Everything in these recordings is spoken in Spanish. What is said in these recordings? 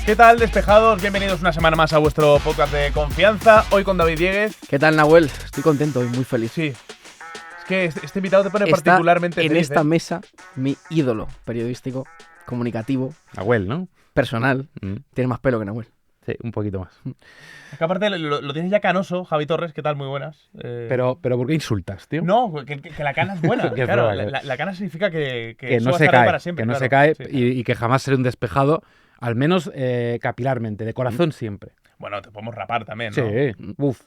¿Qué tal, despejados? Bienvenidos una semana más a vuestro podcast de confianza. Hoy con David Dieguez. ¿Qué tal, Nahuel? Estoy contento y muy feliz. Sí. Es que este invitado te pone particularmente en feliz. Esta mesa, mi ídolo periodístico, comunicativo, Nahuel, ¿no? personal, tiene más pelo que Nahuel. Sí, un poquito más. Es que aparte lo tienes ya canoso, Javi Torres. ¿Qué tal? Muy buenas. Pero ¿por qué insultas, tío? No, que la cana es buena. Que es claro, broma, la cana significa que no eso se va a estar ahí cae, para siempre. que no claro. se cae Sí. y que jamás será un despejado, al menos capilarmente, de corazón siempre. Bueno, te podemos rapar también, Sí, ¿no? uf.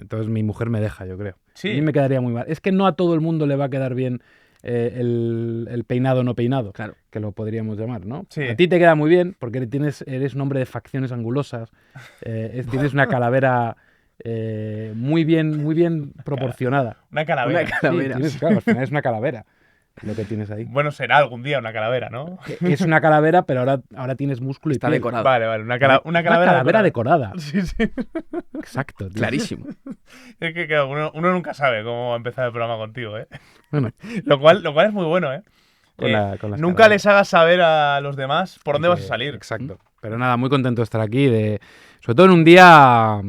Entonces mi mujer me deja, yo creo. Sí. A mí me quedaría muy mal. Es que no a todo el mundo le va a quedar bien el peinado no peinado, Claro. que lo podríamos llamar, ¿no? Sí. A ti te queda muy bien porque eres un hombre de facciones angulosas, tienes una calavera muy bien proporcionada. Una calavera. Una calavera. Sí, claro, al final es una calavera lo que tienes ahí. Bueno, será algún día una calavera, ¿no? Es una calavera, pero ahora tienes músculo y Está piel. decorado. Vale, una calavera decorada. Sí, sí. Exacto. Tío. Clarísimo. Es que claro, uno nunca sabe cómo va a empezar el programa contigo, ¿eh? Bueno, Lo cual es muy bueno, ¿eh? con las Nunca calaveras. les hagas saber a los demás por dónde vas a salir. Exacto. Pero nada, muy contento de estar aquí, sobre todo en un día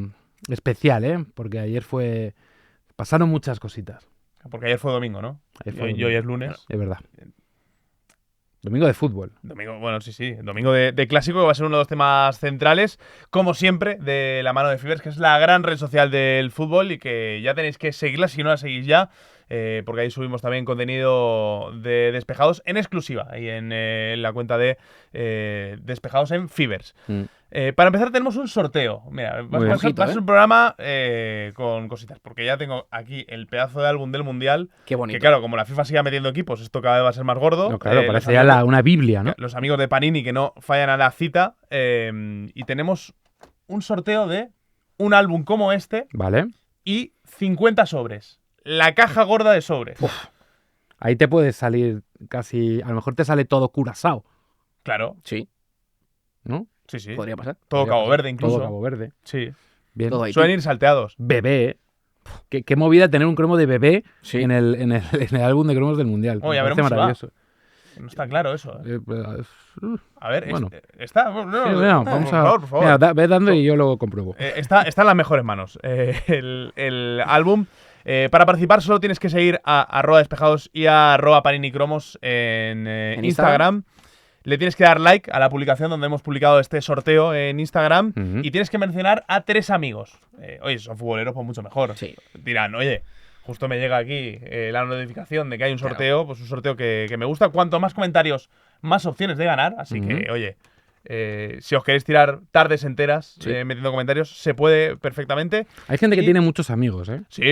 especial, ¿eh? Porque ayer pasaron muchas cositas. Porque ayer fue domingo, ¿no? Ayer fue Y hoy es lunes. Es verdad. Domingo de fútbol. Domingo, bueno, sí. Domingo de clásico, que va a ser uno de los temas centrales, como siempre, de la mano de Fibers, que es la gran red social del fútbol y que ya tenéis que seguirla si no la seguís ya, porque ahí subimos también contenido de Despejados en exclusiva y en la cuenta de Despejados en Fibers. Para empezar tenemos un sorteo. Mira, va a ser un programa con cositas, porque ya tengo aquí el pedazo de álbum del Mundial. Qué bonito. Que claro, como la FIFA siga metiendo equipos, esto cada vez va a ser más gordo. No, claro, parece los ya una Biblia, ¿no? Los amigos de Panini que no fallan a la cita. Y tenemos un sorteo de un álbum como este Vale. y 50 sobres. La caja gorda de sobres. Ahí te puedes salir casi... A lo mejor te sale todo Curazao, Claro, Sí, sí. ¿no? podría pasar. Todo Podría Cabo pasar. Verde incluso. Todo Cabo Verde. Sí. Bien. Todo ahí. Suelen ir salteados. Bebé. Qué movida tener un cromo de bebé Sí. en el álbum de cromos del Mundial. Oh, ya Me parece veremos si va. maravilloso. No está claro eso. A ver, bueno. está. Sí, bueno, vamos a... Por favor. Mira, ve dando y yo lo compruebo. Está en las mejores manos el álbum. Para participar solo tienes que seguir a @despejados y a @paninicromos en Instagram. Le tienes que dar like a la publicación donde hemos publicado este sorteo en Instagram y tienes que mencionar a 3 amigos. Oye, son futboleros, pues mucho mejor. Sí. Dirán, oye, justo me llega aquí la notificación de que hay un sorteo, pues un sorteo que me gusta. Cuanto más comentarios, más opciones de ganar. Así que, oye, si os queréis tirar tardes enteras metiendo comentarios, se puede perfectamente. Hay gente que y- tiene muchos amigos, ¿eh? Sí.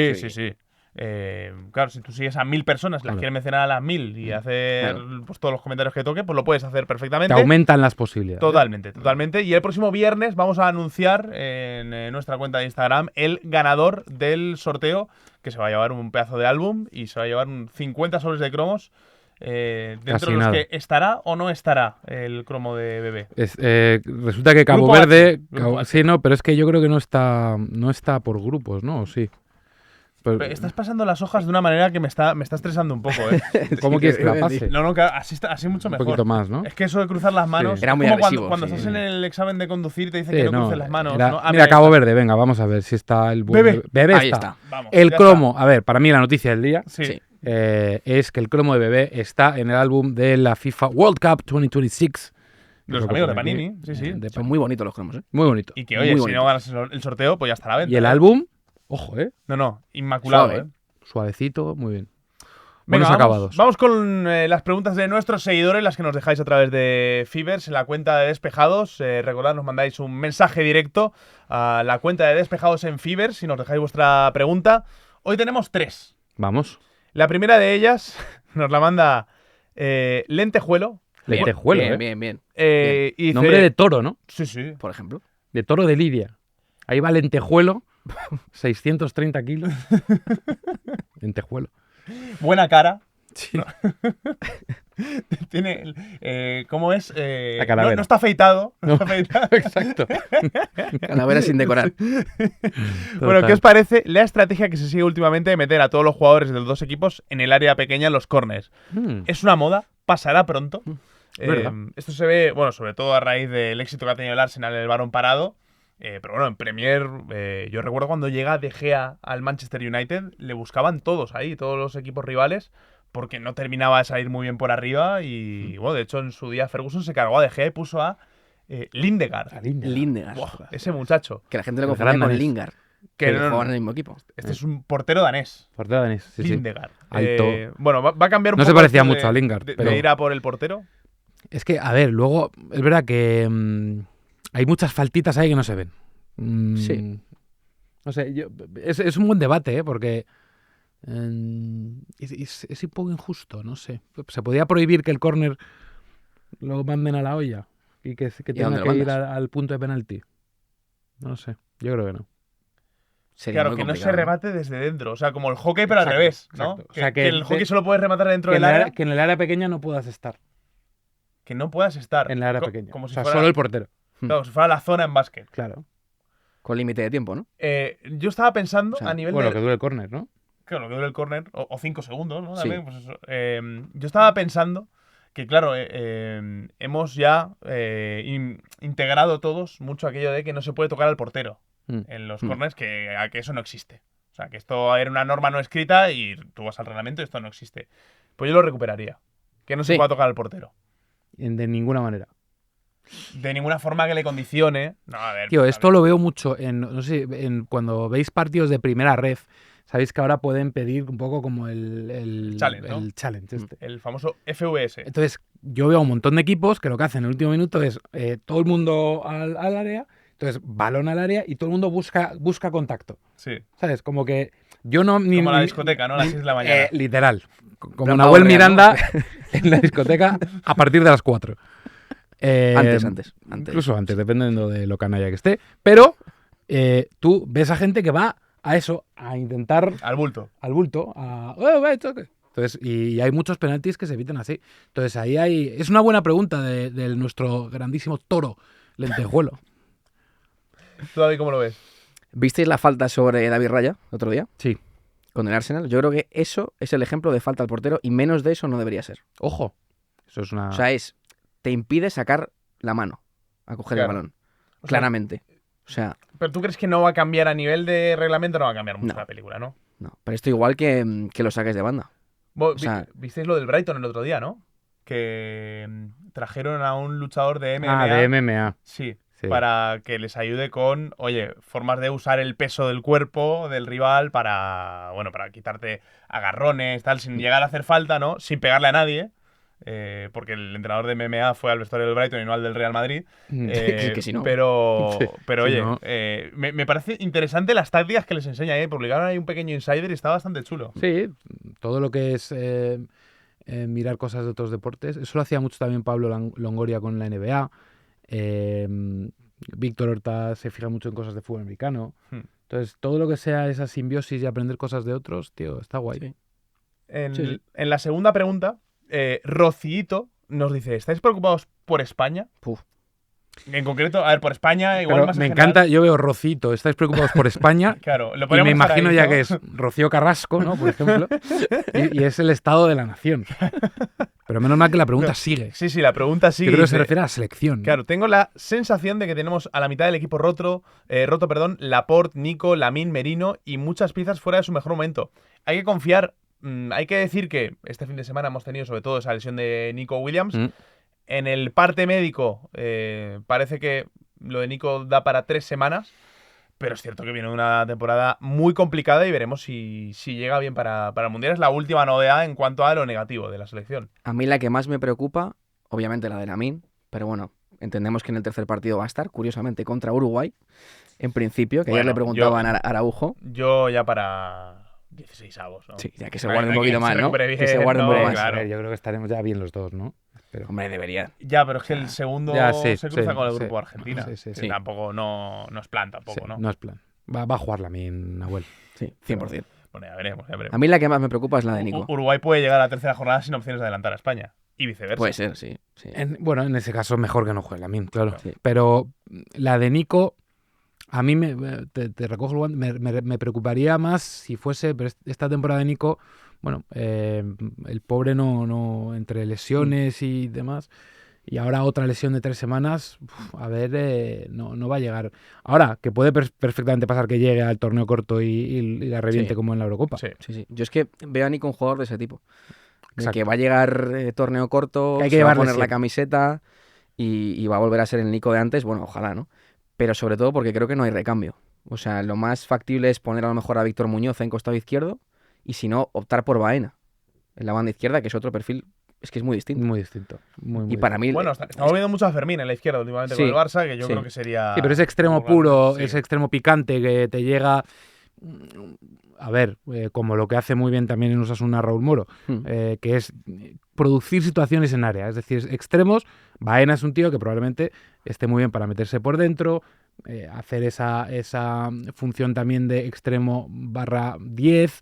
Claro, si tú sigues a 1000 personas, las Claro. quieres mencionar a las 1000 y hacer pues, todos los comentarios que toque, pues lo puedes hacer Te perfectamente. aumentan las posibilidades. Totalmente. Y el próximo viernes vamos a anunciar en nuestra cuenta de Instagram el ganador del sorteo, que se va a llevar un pedazo de álbum y se va a llevar 50 sobres de cromos. Dentro Casi de los nada. que estará o no estará el cromo de bebé. Resulta que Cabo Grupo Verde... H, Grupo H. Sí, no, pero es que yo creo que no está por grupos, ¿no? ¿O sí? Pero- Estás pasando las hojas de una manera que me está estresando un poco, ¿eh? ¿Cómo quieres que la pase? No, claro, así mucho Un mejor. poquito más, ¿no? Es que eso de cruzar las manos. Sí. Era muy como agresivo, cuando sí. estás en el examen de conducir y te dicen Sí, que no no, cruces las manos. era- ¿no? Ah, mira, Cabo está. Verde, venga, vamos a ver si está el... Bebé. Bebé Ahí está. está. Vamos, El ya cromo, a ver, para mí la noticia del día está. Sí. Sí. es que el cromo de Bebé está en el álbum de la FIFA World Cup 2026. De los Lo amigos de pone aquí. Panini, sí. De Son muy bonitos los cromos, ¿eh? Muy bonito. Y que, oye, Muy si no bonitos. ganas el sorteo, pues ya está a la venta. Y el ¿eh? álbum, ojo, No, inmaculado, Suave. ¿eh? suavecito, muy bien. Venga, Buenos acabados. Vamos con las preguntas de nuestros seguidores, las que nos dejáis a través de Fibers en la cuenta de Despejados. Recordad, nos mandáis un mensaje directo a la cuenta de Despejados en Fibers si nos dejáis vuestra pregunta. Hoy tenemos 3. Vamos. La primera de ellas nos la manda Lentejuelo. Lentejuelo, Bien. Y dice, Nombre de toro, ¿no? Sí. Por ejemplo. De toro de Lidia. Ahí va Lentejuelo, 630 kilos. Lentejuelo. Buena cara. Sí. Tiene. ¿Cómo es? La calavera. No está afeitado. No No. está afeitado. Exacto. Calavera sin decorar. Bueno, Total. ¿qué os parece la estrategia que se sigue últimamente de meter a todos los jugadores de los dos equipos en el área pequeña en los corners? ¿Es una moda? ¿Pasará pronto? verdad. Esto se ve, bueno, sobre todo a raíz del éxito que ha tenido el Arsenal en el balón parado. Pero bueno, en Premier, yo recuerdo cuando llega De Gea al Manchester United, le buscaban todos ahí, todos los equipos rivales, porque no terminaba de salir muy bien por arriba. Y bueno, de hecho, en su día Ferguson se cargó a De Gea y puso a Lindegaard. A Lindegard. Lindegard. Buah, ese muchacho. Que la gente lo El confundía gran con danés. Lingard. Que Que no, no, jugaban no. en el mismo equipo. Este es un portero danés. Portero danés, sí, sí. Lindegaard. Alto. Bueno, va a cambiar un No poco. se parecía esto mucho a Lingard, de pero- ir a por el portero. Es que, a ver, luego es verdad que hay muchas faltitas ahí que no se ven. Sí. No sé, es un buen debate, ¿eh? Porque es un poco injusto, no sé. Se podía prohibir que el córner lo manden a la olla y que tenga dónde lo que ir mandas? al punto de penalti. No sé, yo creo que no. Sería Claro, muy que no se complicado. remate desde dentro. O sea, como el hockey, pero al Exacto, revés, ¿no? exacto. O sea, que el que hockey de- solo puedes rematar dentro Que del en, área, que en el área pequeña no puedas estar. que no puedas estar. En el área Co- pequeña. Como O si sea, fuera, solo el portero. claro, si fuera la zona en básquet. Claro. Con límite de tiempo, ¿no? Yo estaba pensando O sea, a nivel Bueno, de. que dure el córner, ¿no? Claro, lo que dure el córner, o 5 segundos, ¿no? Sí. También, pues eso. Yo estaba pensando que, claro, hemos ya integrado todos mucho aquello de que no se puede tocar al portero Mm. en los Mm. corners, que eso no existe. O sea, que esto era una norma no escrita y tú vas al reglamento y esto no existe. Pues yo lo recuperaría. Que no se Sí. pueda tocar al portero. De ninguna manera. De ninguna forma que le condicione. No, a ver. Tío, a esto ver. lo veo mucho no sé, cuando veis partidos de primera red, sabéis que ahora pueden pedir un poco como el Challenge, ¿no? el challenge este. El famoso FVS. Entonces, yo veo un montón de equipos que lo que hacen en el último minuto es todo el mundo al área, entonces balón al área y todo el mundo busca contacto. Sí. ¿Sabes? Como que yo no... Ni, Como la ni- discoteca, ¿no? A las 6 de la mañana. literal. Como Plan Nahuel Power Real, ¿no? Miranda en la discoteca a partir de las 4. Antes. Incluso antes, dependiendo de lo canalla que esté. Pero tú ves a gente que va a eso, a intentar Al bulto. al bulto, choque. Entonces, y hay muchos penaltis que se eviten así. Entonces, ahí hay. Es una buena pregunta de nuestro grandísimo toro lentejuelo. ¿Tú, David, cómo lo ves? ¿Visteis la falta sobre David Raya el otro día? Sí. Con el Arsenal. Yo creo que eso es el ejemplo de falta al portero y menos de eso no debería ser. Ojo. Eso es una. O sea, te impide sacar la mano a coger Claro. el balón. O sea, Claramente. O sea, Pero tú crees que no va a cambiar a nivel de reglamento, no va a cambiar mucho No. la película, ¿no? no. Pero esto igual que lo saques de banda. Vos sea- visteis lo del Brighton el otro día, ¿no? Que trajeron a un luchador de MMA. Ah, de MMA. Sí, Sí. para que les ayude con, oye, formas de usar el peso del cuerpo del rival para, bueno, para quitarte agarrones, tal, sin llegar a hacer falta, ¿no? Sin pegarle a nadie. Porque el entrenador de MMA fue al vestuario del Brighton y no al del Real Madrid. Que si no. Pero, Sí, pero si oye, no. me parece interesante las tácticas que les enseña. Publicaron ahí un pequeño insider y está bastante chulo. Sí, todo lo que es mirar cosas de otros deportes. Eso lo hacía mucho también Pablo Longoria con la NBA. Víctor Horta se fija mucho en cosas de fútbol americano. Hmm. Entonces, todo lo que sea esa simbiosis y aprender cosas de otros, tío, está guay. Sí. En la segunda pregunta, Rocito nos dice, ¿estáis preocupados por España? Puf. En concreto, a ver, por España, igual Pero más en me general. encanta, yo veo Rocito, estáis preocupados por España. Claro, lo Y podríamos me dejar imagino ahí, ya ¿no? que es Rocío Carrasco, ¿no? Por ejemplo. y es el estado de la nación. Pero menos mal que la pregunta No, sigue. Sí, sí, la pregunta sí. Yo creo que se dice, refiere a la selección. ¿no? Claro, tengo la sensación de que tenemos a la mitad del equipo roto, Laporte, Nico, Lamine, Merino y muchas piezas fuera de su mejor momento. Hay que confiar, hay que decir que este fin de semana hemos tenido sobre todo esa lesión de Nico Williams. Mm. En el parte médico parece que lo de Nico da para 3 semanas, pero es cierto que viene una temporada muy complicada y veremos si llega bien para el Mundial. Es la última novedad en cuanto a lo negativo de la selección. A mí la que más me preocupa, obviamente la de Lamine, pero bueno, entendemos que en el tercer partido va a estar, curiosamente, contra Uruguay, en principio, que ayer Bueno, le preguntaban a Araujo. Yo ya para 16avos, ¿no? Sí, ya que se Hay- guarde un hay poquito que más, se ¿no? recupere bien, Que se guarde un no, poco más. claro. A ver, yo creo que estaremos ya bien los dos, ¿no? Pero... Hombre, debería. Ya, pero es que el segundo Ya, sí, se cruza sí, con el sí. grupo Argentina. Sí, sí, que sí. Tampoco no es plan tampoco, sí, ¿no? no es plan. Va a jugar Lamine, Nahuel. Sí, 100%. Bueno, ya veremos, ya veremos. A mí la que más me preocupa es la de Nico. Uruguay puede llegar a la tercera jornada sin opciones de adelantar a España. Y viceversa. Puede ser, sí. sí. Bueno, en ese caso mejor que no juegue Lamine, claro. Sí. Pero la de Nico, a mí te recojo el guante, me preocuparía más si fuese, pero esta temporada de Nico, bueno, el pobre no entre lesiones y demás, Y ahora otra lesión de 3 semanas, a ver, no va a llegar. Ahora, que puede perfectamente pasar que llegue al torneo corto y la reviente Sí. como en la Eurocopa. Sí. Sí. Yo es que veo a Nico un jugador de ese tipo. De Exacto. que va a llegar torneo corto, Que hay que se va a llevarle poner la siempre. camiseta y va a volver a ser el Nico de antes. Bueno, ojalá, ¿no? Pero sobre todo porque creo que no hay recambio. O sea, lo más factible es poner a lo mejor a Víctor Muñoz en costado izquierdo y si no, optar por Baena en la banda izquierda, que es otro perfil, es que es muy distinto. Muy distinto. Muy Y para mí, Bueno, está volviendo mucho a Fermín en la izquierda últimamente con Sí, el Barça, que yo sí. creo que sería. Sí, pero ese extremo jugar, puro, sí. ese extremo picante que te llega. A ver, como lo que hace muy bien también en Osasuna Raúl Moro, que es producir situaciones en área. Es decir, extremos. Baena es un tío que probablemente esté muy bien para meterse por dentro, hacer esa función también de extremo /10.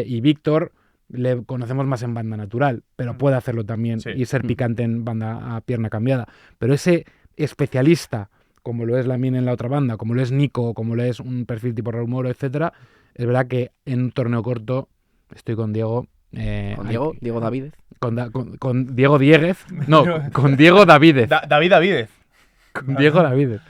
Y Víctor le conocemos más en banda natural, pero puede hacerlo también Sí. y ser picante en banda a pierna cambiada. Pero ese especialista, como lo es Lamine en la otra banda, como lo es Nico, como lo es un perfil tipo Raúl Moro, etcétera, es verdad que en un torneo corto estoy con Diego. con Diego Davídez. Con Diego Dieguez. No, con Diego Davídez. David Davídez. Con Diego Davídez.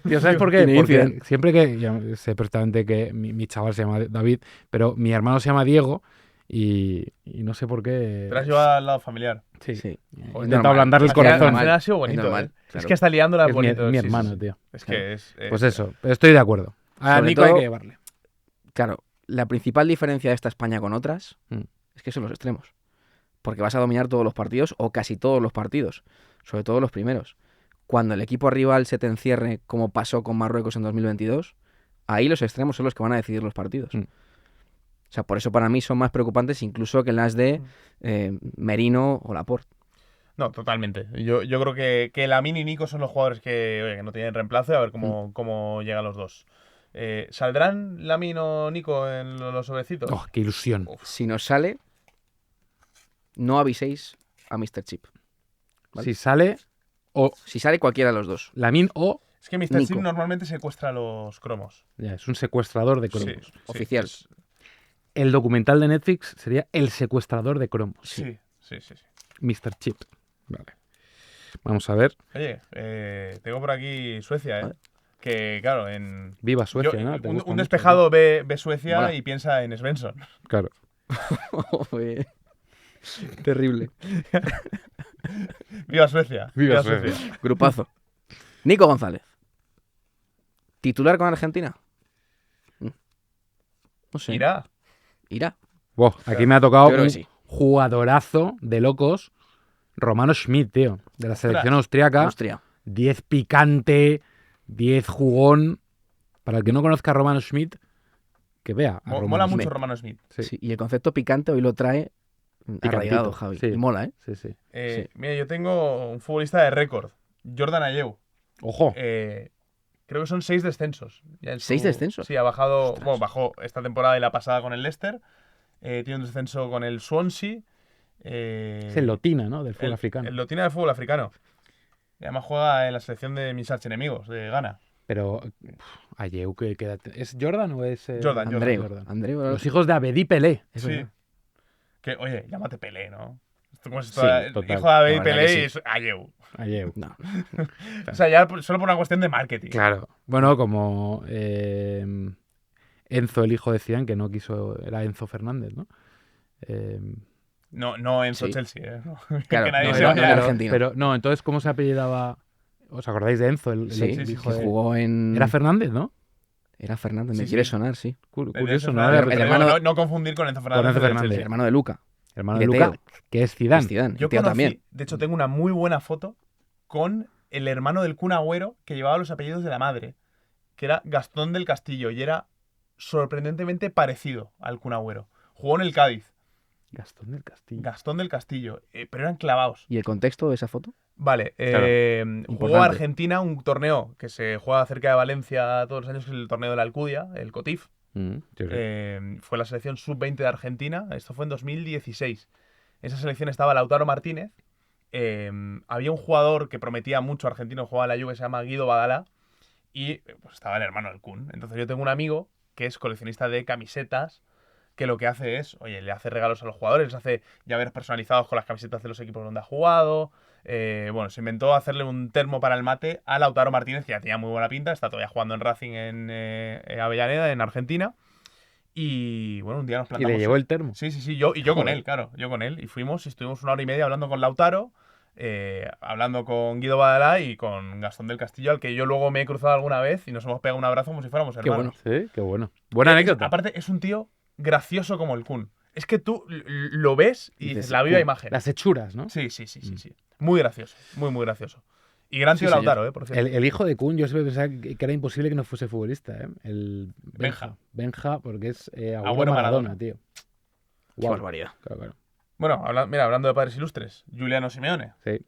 Tío, ¿sabes por qué? Tiene Porque incidente. siempre que. Ya sé perfectamente que mi chaval se llama David, pero mi hermano se llama Diego y no sé por qué. Te lo has llevado al lado familiar. Sí. Sí. He Es intentado normal. ablandarle el Al final- corazón. al final ha sido bonito. Es normal, ¿eh? claro. Es que está liándola Es bonito. mi sí, sí, hermano, sí. tío. Es que es. Pues eso, estoy de acuerdo. A Sobre Nico hay todo- que llevarle. Claro, la principal diferencia de esta España con otras es que son los extremos. Porque vas a dominar todos los partidos o casi todos los partidos, sobre todo los primeros. Cuando el equipo rival se te encierre, como pasó con Marruecos en 2022, ahí los extremos son los que van a decidir los partidos. O sea, por eso para mí son más preocupantes incluso que las de Merino o Laporte. No, totalmente. Yo creo que Lamine y Nico son los jugadores que no tienen reemplazo y a ver cómo llegan los dos. ¿Saldrán Lamine o Nico en los sobrecitos? Oh, qué ilusión. Si nos sale, no aviséis a Mr. Chip. ¿Vale? Si sale o Si sale cualquiera de los dos. Lamine o. Es que Mr. Nico. Chip normalmente secuestra los cromos. Ya, es un secuestrador de Sí, cromos. sí, Oficial. El documental de Netflix sería El secuestrador de cromos. Sí. Mr. Chip. Vale. Vamos a ver. Oye, tengo por aquí Suecia, ¿eh? Que, claro, en... Viva Suecia, ¿no? Te Un gusta mucho, despejado ve Suecia Mola. y piensa en Svensson. ¿no? Claro. Terrible. ¡Viva Suecia! Viva Suecia. Grupazo. Nico González. ¿Titular con Argentina? No sé. Irá. Irá. Wow, aquí me ha tocado Yo creo un que sí. jugadorazo de locos. Romano Schmidt, tío. De la selección austriaca. Austria. 10 picante, 10 jugón. Para el que no conozca a Romano Schmidt, que vea. A Romano Mola Schmidt. mucho Romano Smith. Sí. Sí, y el concepto picante hoy lo trae arraigado, Javi. sí. Y mola, ¿eh? Sí, sí. Sí. Mira, yo tengo un futbolista de récord, Jordan Ayew. Ojo. Creo que son 6 descensos. Ya en 6 descensos. Sí, ha bajado. Ostras. Bueno, bajó esta temporada y la pasada con el Leicester. Tiene un descenso con el Swansea. Es el Lotina, ¿no? Del fútbol africano. El Lotina del fútbol africano. Y además juega en la selección de mis archienemigos, de Ghana. Pero, Ayew, ¿es Jordan o es. Jordan. Andreu. Los hijos de Abedi Pelé. Es Sí. verdad. Que, oye, llámate Pelé, ¿no? Esto como si Sí, el total. hijo de Abedi La verdad Pelé que sí. y es Ayew. Ayew. No. O sea, ya solo por una cuestión de marketing. Claro. Bueno, como Enzo, el hijo de Zidane, que no quiso, era Enzo Fernández, ¿no? No Enzo Sí. Chelsea, ¿eh? Claro, que nadie no, se era- vaya- no era argentino. Pero no, entonces, ¿cómo se apellidaba? ¿Os acordáis de Enzo, el Sí, hijo que de... jugó en... Era Fernández, ¿no? Era Fernández, me Sí, quiere sí. sonar, sí. Curioso, ¿no? Fernández, Era el pero hermano- no confundir con Enzo Fernández. Con Enzo del Fernández. El Chelsea. hermano de Luca. hermano y de de Luca, Teo. que es Zidane. Es Zidane. Yo y Teo conocí, también. de hecho, tengo una muy buena foto con el hermano del Kun Agüero que llevaba los apellidos de la madre, que era Gastón del Castillo, y era sorprendentemente parecido al Kun Agüero. Jugó en el Cádiz, Gastón del Castillo. Gastón del Castillo, pero eran clavados. ¿Y el contexto de esa foto? Vale, jugó Importante. a Argentina un torneo que se juega cerca de Valencia todos los años, que es el torneo de la Alcudia, el COTIF. Sí, sí. Fue la selección sub-20 de Argentina, esto fue en 2016. En esa selección estaba Lautaro Martínez, había un jugador que prometía mucho argentino, jugaba en la Juve, que se llama Guido Badala, y pues, estaba el hermano del Kun. Entonces yo tengo un amigo que es coleccionista de camisetas, que lo que hace es, oye, le hace regalos a los jugadores, les hace llaveros personalizados con las camisetas de los equipos donde ha jugado, Bueno, se inventó hacerle un termo para el mate a Lautaro Martínez, que ya tenía muy buena pinta, está todavía jugando en Racing en Avellaneda, en Argentina. Y bueno, un día nos Y plantamos. le llevó el termo. Sí, yo con Joder. él, claro. Yo con él. Y fuimos y estuvimos 1 hora y media hablando con Lautaro, hablando con Guido Badalá y con Gastón del Castillo, al que yo luego me he cruzado alguna vez y nos hemos pegado un abrazo como si fuéramos Qué hermanos. Sí, qué bueno. Buena anécdota. Aparte, es un tío gracioso como el Kun. Es que tú lo ves y dices, la viva Kun. imagen. Las hechuras, ¿no? Sí. Muy gracioso, muy gracioso. Y gran tío Sí, señor. Lautaro, por cierto. El hijo de Kun, yo siempre pensaba que era imposible que no fuese futbolista, ¿eh? El Benja. Benja, porque es Agüero Agüero Maradona. Maradona, tío. Qué Guau. barbaridad. Claro. Bueno, mira, hablando de padres ilustres, Giuliano Simeone. Sí.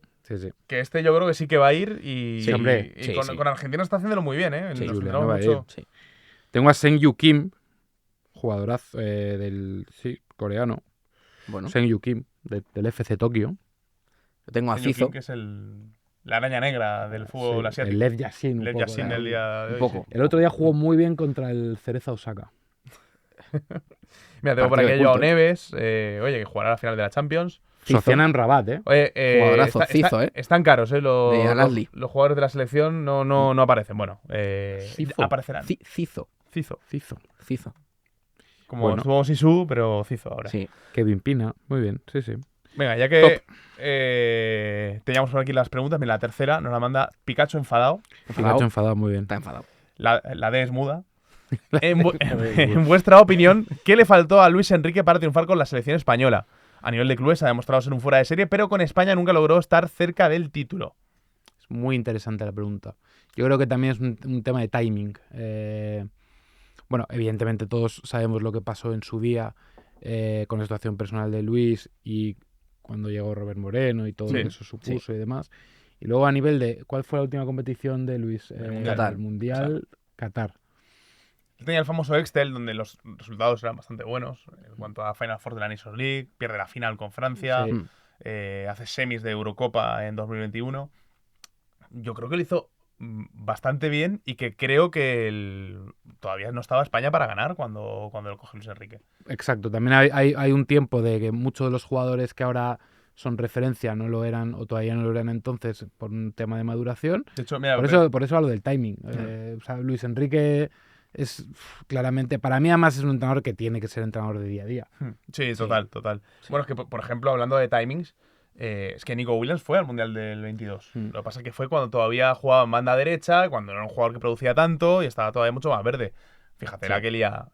Que este yo creo que sí que va a ir y, Sí, hombre. y Sí, con, sí. con Argentina está haciéndolo muy bien, ¿eh? Sí, Nos Giuliano centramos va a ir. mucho. Sí. Tengo a Seung-Yu Kim, jugadorazo del coreano. Bueno, Seung-Yu Kim, del FC Tokio. yo tengo a Señor Cizo. Kim, que es la araña negra del fútbol Sí, asiático. el Lev Yashin. un Lev poco, Yashin ¿no? del día de Un hoy. poco. Sí. El otro día jugó muy bien contra el Cereza Osaka. Mira, tengo por Partido aquí a de Joao culto. Neves, oye, que jugará la final de la Champions. Cizo. Sofiane Rabat, ¿eh? Oye, Jugadorazo, Cizo, están caros, los, De Al-Ahly. los jugadores de la selección no aparecen. Bueno, Cizo. aparecerán. Cizo. Cizo. Como Bueno. estuvo Sisu, pero Cizo ahora. Sí. Kevin Pina. Muy bien, sí. Venga, ya que teníamos por aquí las preguntas, mira, la tercera nos la manda Pikachu enfadado. Pikachu enfadado, muy bien. Está enfadado. La D es muda. En vuestra opinión, ¿qué le faltó a Luis Enrique para triunfar con la selección española? A nivel de clubes ha demostrado ser un fuera de serie, pero con España nunca logró estar cerca del título. Es muy interesante la pregunta. Yo creo que también es un tema de timing. Bueno, evidentemente todos sabemos lo que pasó en su día con la situación personal de Luis y cuando llegó Robert Moreno y todo Sí, lo que eso supuso y demás. Y luego a nivel de, ¿cuál fue la última competición de Luis? Mundial. Qatar. El Mundial Qatar. Él tenía el famoso Excel, donde los resultados eran bastante buenos. En cuanto a Final Four de la Nations League, pierde la final con Francia, Sí. hace semis de Eurocopa en 2021. Yo creo que lo hizo bastante bien y que creo que todavía no estaba España para ganar cuando lo cogió Luis Enrique. Exacto. También hay un tiempo de que muchos de los jugadores que ahora son referencia no lo eran o todavía no lo eran entonces por un tema de maduración. De hecho, mira, Por eso hablo del timing. O sea, Luis Enrique es claramente, para mí además es un entrenador que tiene que ser entrenador de día a día. Sí, total. Bueno, es que, por ejemplo, hablando de timings, es que Nico Williams fue al Mundial del 22. Lo que pasa es que fue cuando todavía jugaba en banda derecha, cuando no era un jugador que producía tanto y estaba todavía mucho más verde. Fíjate, la que lía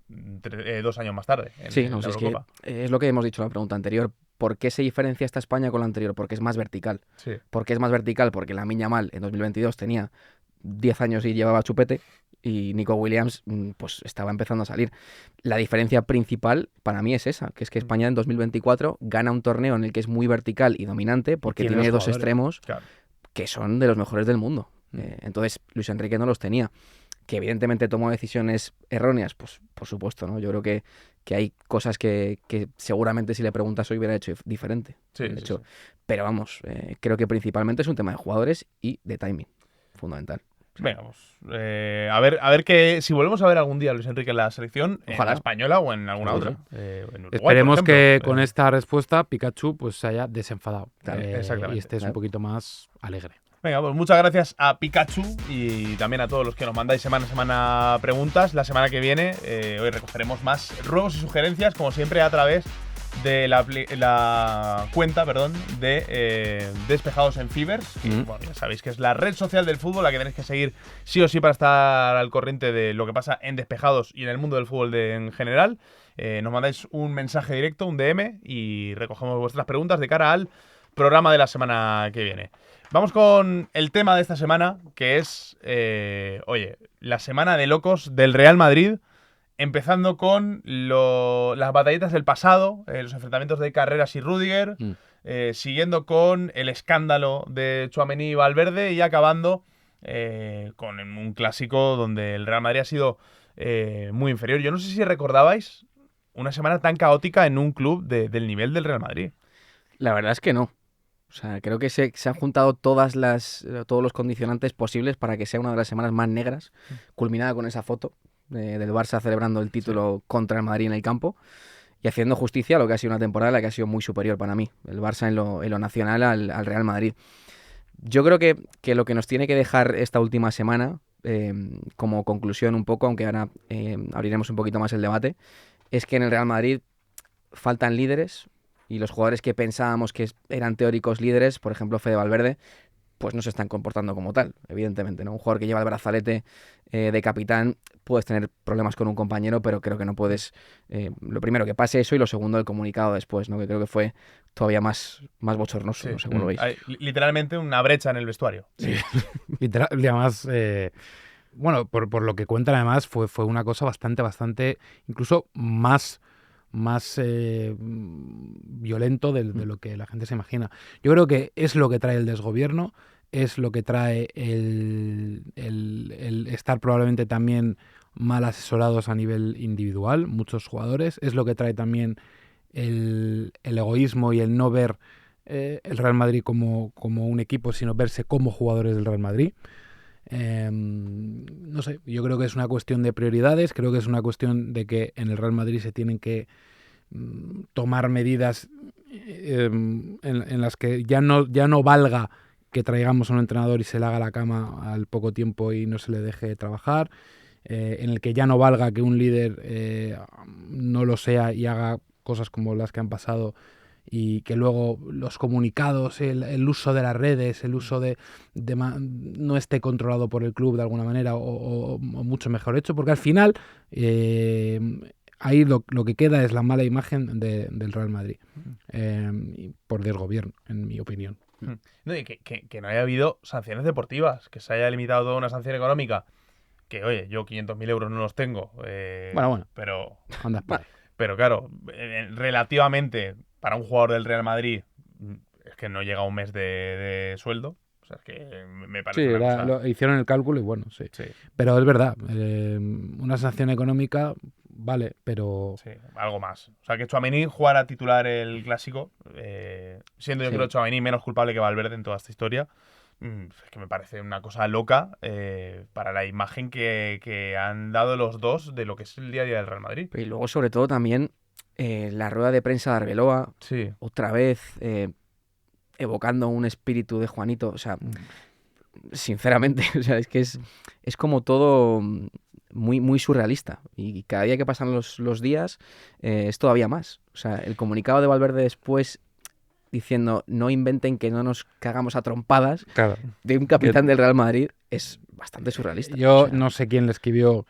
2 años más tarde en, Sí, en no, la si es que Eurocopa. es lo que hemos dicho en la pregunta anterior. ¿Por qué se diferencia esta España con la anterior? Porque es más vertical. Sí. ¿Por qué es más vertical? Porque Lamine Yamal en 2022 tenía 10 años y llevaba chupete y Nico Williams pues estaba empezando a salir. La diferencia principal para mí es esa, que es que España en 2024 gana un torneo en el que es muy vertical y dominante porque Tiene tiene los dos jugadores. extremos Claro. que son de los mejores del mundo. Entonces Luis Enrique no los tenía. Que evidentemente tomó decisiones erróneas, pues por supuesto, ¿no? Yo creo que hay cosas que seguramente si le preguntas hoy hubiera hecho diferente. Sí, de sí, hecho. sí. Pero vamos, creo que principalmente es un tema de jugadores y de timing, fundamental. Venga, pues a ver que si volvemos a ver algún día a Luis Enrique en la selección, en Ojalá. la española o en alguna Seguro. otra. En Uruguay, Esperemos por que ejemplo. con esta respuesta Pikachu pues se haya desenfadado. Claro, exactamente, Y estés un claro. poquito más alegre. Venga, pues muchas gracias a Pikachu y también a todos los que nos mandáis semana a semana preguntas. La semana que viene hoy recogeremos más ruegos y sugerencias, como siempre, a través de la cuenta de Despejados en Fibers. Que, bueno, ya sabéis que es la red social del fútbol, la que tenéis que seguir sí o sí para estar al corriente de lo que pasa en Despejados y en el mundo del fútbol en general. Nos mandáis un mensaje directo, un DM, y recogemos vuestras preguntas de cara al programa de la semana que viene. Vamos con el tema de esta semana, que es, la semana de locos del Real Madrid, empezando con las batallitas del pasado, los enfrentamientos de Carreras y Rüdiger, siguiendo con el escándalo de Tchouaméni y Valverde y acabando con un clásico donde el Real Madrid ha sido muy inferior. Yo no sé si recordabais una semana tan caótica en un club del nivel del Real Madrid. La verdad es que no. O sea, creo que se han juntado todos los condicionantes posibles para que sea una de las semanas más negras, culminada con esa foto del Barça celebrando el título contra el Madrid en el campo. y haciendo justicia a lo que ha sido una temporada en la que ha sido muy superior para mí, el Barça en lo nacional al Real Madrid. Yo creo que lo que nos tiene que dejar esta última semana, como conclusión un poco, aunque ahora abriremos un poquito más el debate, es que en el Real Madrid faltan líderes y los jugadores que pensábamos que eran teóricos líderes, por ejemplo Fede Valverde, pues no se están comportando como tal, evidentemente, ¿no? Un jugador que lleva el brazalete de capitán, puedes tener problemas con un compañero, pero creo que no puedes, lo primero que pase eso y lo segundo el comunicado después, ¿no? Que creo que fue todavía más bochornoso, Sí. no sé cómo lo veis. Hay literalmente una brecha en el vestuario. Sí. Literal, y además, bueno, por lo que cuentan además, fue una cosa bastante, incluso más violento de lo que la gente se imagina. Yo creo que es lo que trae el desgobierno, es lo que trae el estar probablemente también mal asesorados a nivel individual, muchos jugadores, es lo que trae también el egoísmo y el no ver el Real Madrid como un equipo, sino verse como jugadores del Real Madrid. No sé, yo creo que es una cuestión de prioridades, creo que es una cuestión de que en el Real Madrid se tienen que tomar medidas en las que ya no valga que traigamos a un entrenador y se le haga la cama al poco tiempo y no se le deje trabajar, en el que ya no valga que un líder no lo sea y haga cosas como las que han pasado, y que luego los comunicados, el uso de las redes, el uso no esté controlado por el club de alguna manera o mucho mejor hecho, porque al final ahí lo que queda es la mala imagen del Real Madrid, por desgobierno, en mi opinión. No, y que no haya habido sanciones deportivas, que se haya limitado toda una sanción económica, que oye, yo 500.000 euros no los tengo, Bueno, pero anda por ahí. Pero claro, relativamente para un jugador del Real Madrid es que no llega a un mes de sueldo. O sea, es que me parece Sí, una cosa... hicieron el cálculo y bueno, sí. Sí, Pero es verdad, una sanción económica, vale, pero... sí, algo más. O sea, que Tchouaméni jugara a titular el Clásico, siendo yo Sí. creo Tchouaméni menos culpable que Valverde en toda esta historia, es que me parece una cosa loca para la imagen que han dado los dos de lo que es el día a día del Real Madrid. Y luego, sobre todo, también la rueda de prensa de Arbeloa, Sí. otra vez evocando un espíritu de Juanito. O sea, sinceramente, o sea, es que es como todo muy, muy surrealista. Y cada día que pasan los días es todavía más. O sea, el comunicado de Valverde después diciendo no inventen que no nos cagamos a trompadas, Claro. de un capitán del Real Madrid, es bastante surrealista. Yo O sea, no sé quién le escribió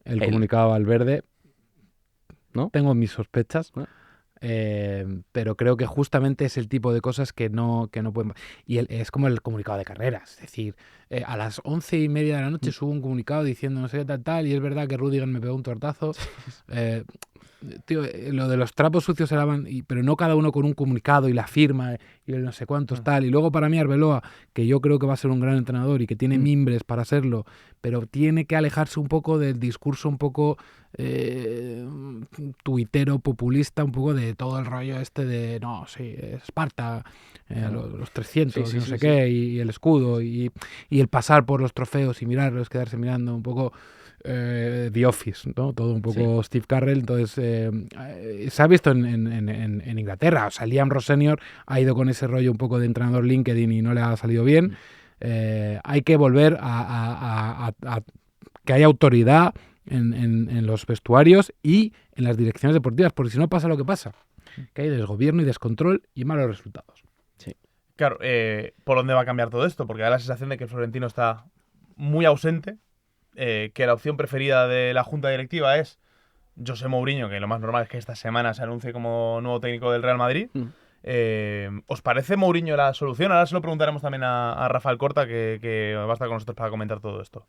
el comunicado a Valverde, ¿no? Tengo mis sospechas, ¿No? pero creo que justamente es el tipo de cosas que no pueden... Y es como el comunicado de carreras, es decir, a las 11:30 de la noche subo un comunicado diciendo no sé qué tal, y es verdad que Rudiger me pegó un tortazo. Tío, lo de los trapos sucios se lavan, pero no cada uno con un comunicado y la firma y el no sé cuántos tal. Y luego para mí Arbeloa, que yo creo que va a ser un gran entrenador y que tiene mimbres para serlo, pero tiene que alejarse un poco del discurso un poco tuitero, populista, un poco de todo el rollo este de, no, sí, Esparta, los 300 Sí, y no sí, sé sí. qué, y el escudo, y el pasar por los trofeos y mirarlos, quedarse mirando un poco... The Office, ¿no? Todo un poco Steve Carell. Entonces, se ha visto en Inglaterra. O sea, Liam Ross Senior ha ido con ese rollo un poco de entrenador LinkedIn y no le ha salido bien. Hay que volver a que haya autoridad en los vestuarios y en las direcciones deportivas, porque si no pasa lo que pasa, que hay desgobierno y descontrol y malos resultados. Sí. Claro, ¿por dónde va a cambiar todo esto? Porque da la sensación de que Florentino está muy ausente, que la opción preferida de la junta directiva es José Mourinho, que lo más normal es que esta semana se anuncie como nuevo técnico del Real Madrid. ¿Os parece Mourinho la solución? Ahora se lo preguntaremos también a Rafael Corta, que va a estar con nosotros para comentar todo esto.